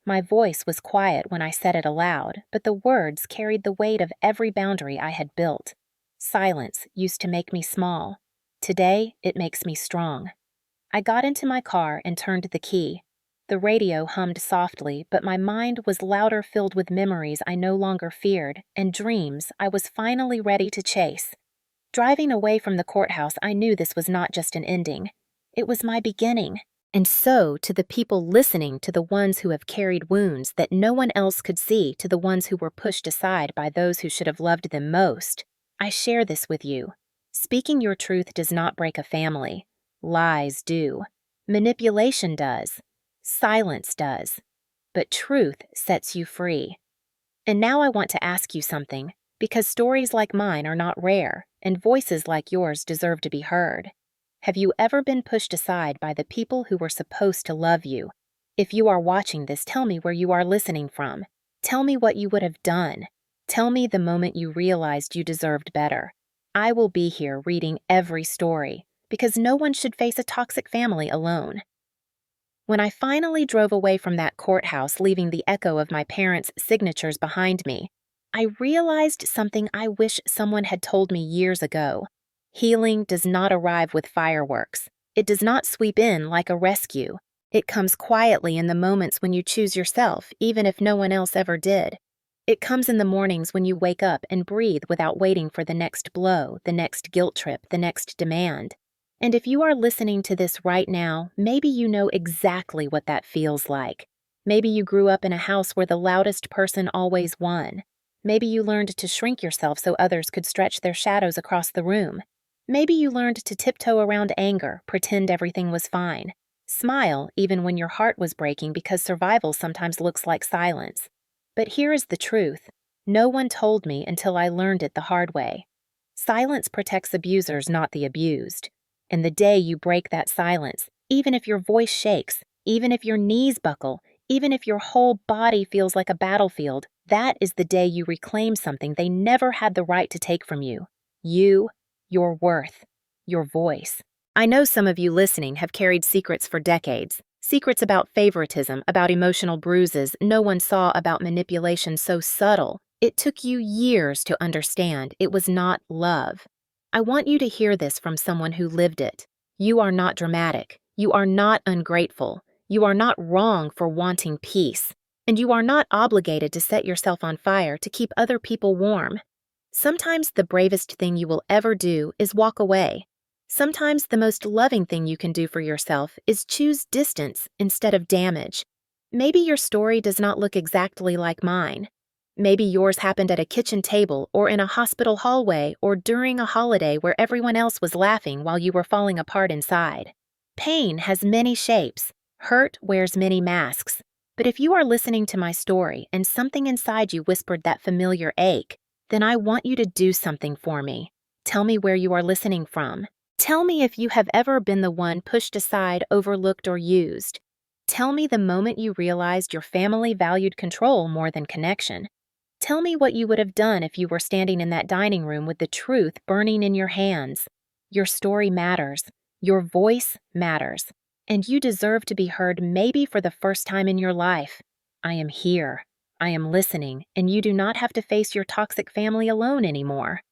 My voice was quiet when I said it aloud, but the words carried the weight of every boundary I had built. Silence used to make me small. Today, it makes me strong. I got into my car and turned the key. The radio hummed softly, but my mind was louder, filled with memories I no longer feared and dreams I was finally ready to chase. Driving away from the courthouse, I knew this was not just an ending. It was my beginning. And so, to the people listening, to the ones who have carried wounds that no one else could see, to the ones who were pushed aside by those who should have loved them most, I share this with you. Speaking your truth does not break a family. Lies do. Manipulation does. Silence does. But truth sets you free. And now I want to ask you something, because stories like mine are not rare, and voices like yours deserve to be heard. Have you ever been pushed aside by the people who were supposed to love you? If you are watching this, tell me where you are listening from. Tell me what you would have done. Tell me the moment you realized you deserved better. I will be here reading every story, because no one should face a toxic family alone. When I finally drove away from that courthouse, leaving the echo of my parents' signatures behind me, I realized something I wish someone had told me years ago. Healing does not arrive with fireworks. It does not sweep in like a rescue. It comes quietly in the moments when you choose yourself, even if no one else ever did. It comes in the mornings when you wake up and breathe without waiting for the next blow, the next guilt trip, the next demand. And if you are listening to this right now, maybe you know exactly what that feels like. Maybe you grew up in a house where the loudest person always won. Maybe you learned to shrink yourself so others could stretch their shadows across the room. Maybe you learned to tiptoe around anger, pretend everything was fine. Smile even when your heart was breaking, because survival sometimes looks like silence. But here is the truth. No one told me until I learned it the hard way. Silence protects abusers, not the abused. And the day you break that silence, even if your voice shakes, even if your knees buckle, even if your whole body feels like a battlefield, that is the day you reclaim something they never had the right to take from you. You, your worth, your voice. I know some of you listening have carried secrets for decades. Secrets about favoritism, about emotional bruises no one saw, about manipulation so subtle. It took you years to understand it was not love. I want you to hear this from someone who lived it. You are not dramatic. You are not ungrateful. You are not wrong for wanting peace. And you are not obligated to set yourself on fire to keep other people warm. Sometimes the bravest thing you will ever do is walk away. Sometimes the most loving thing you can do for yourself is choose distance instead of damage. Maybe your story does not look exactly like mine. Maybe yours happened at a kitchen table or in a hospital hallway or during a holiday where everyone else was laughing while you were falling apart inside. Pain has many shapes. Hurt wears many masks. But if you are listening to my story and something inside you whispered that familiar ache, then I want you to do something for me. Tell me where you are listening from. Tell me if you have ever been the one pushed aside, overlooked, or used. Tell me the moment you realized your family valued control more than connection. Tell me what you would have done if you were standing in that dining room with the truth burning in your hands. Your story matters. Your voice matters. And you deserve to be heard, maybe for the first time in your life. I am here. I am listening, and you do not have to face your toxic family alone anymore.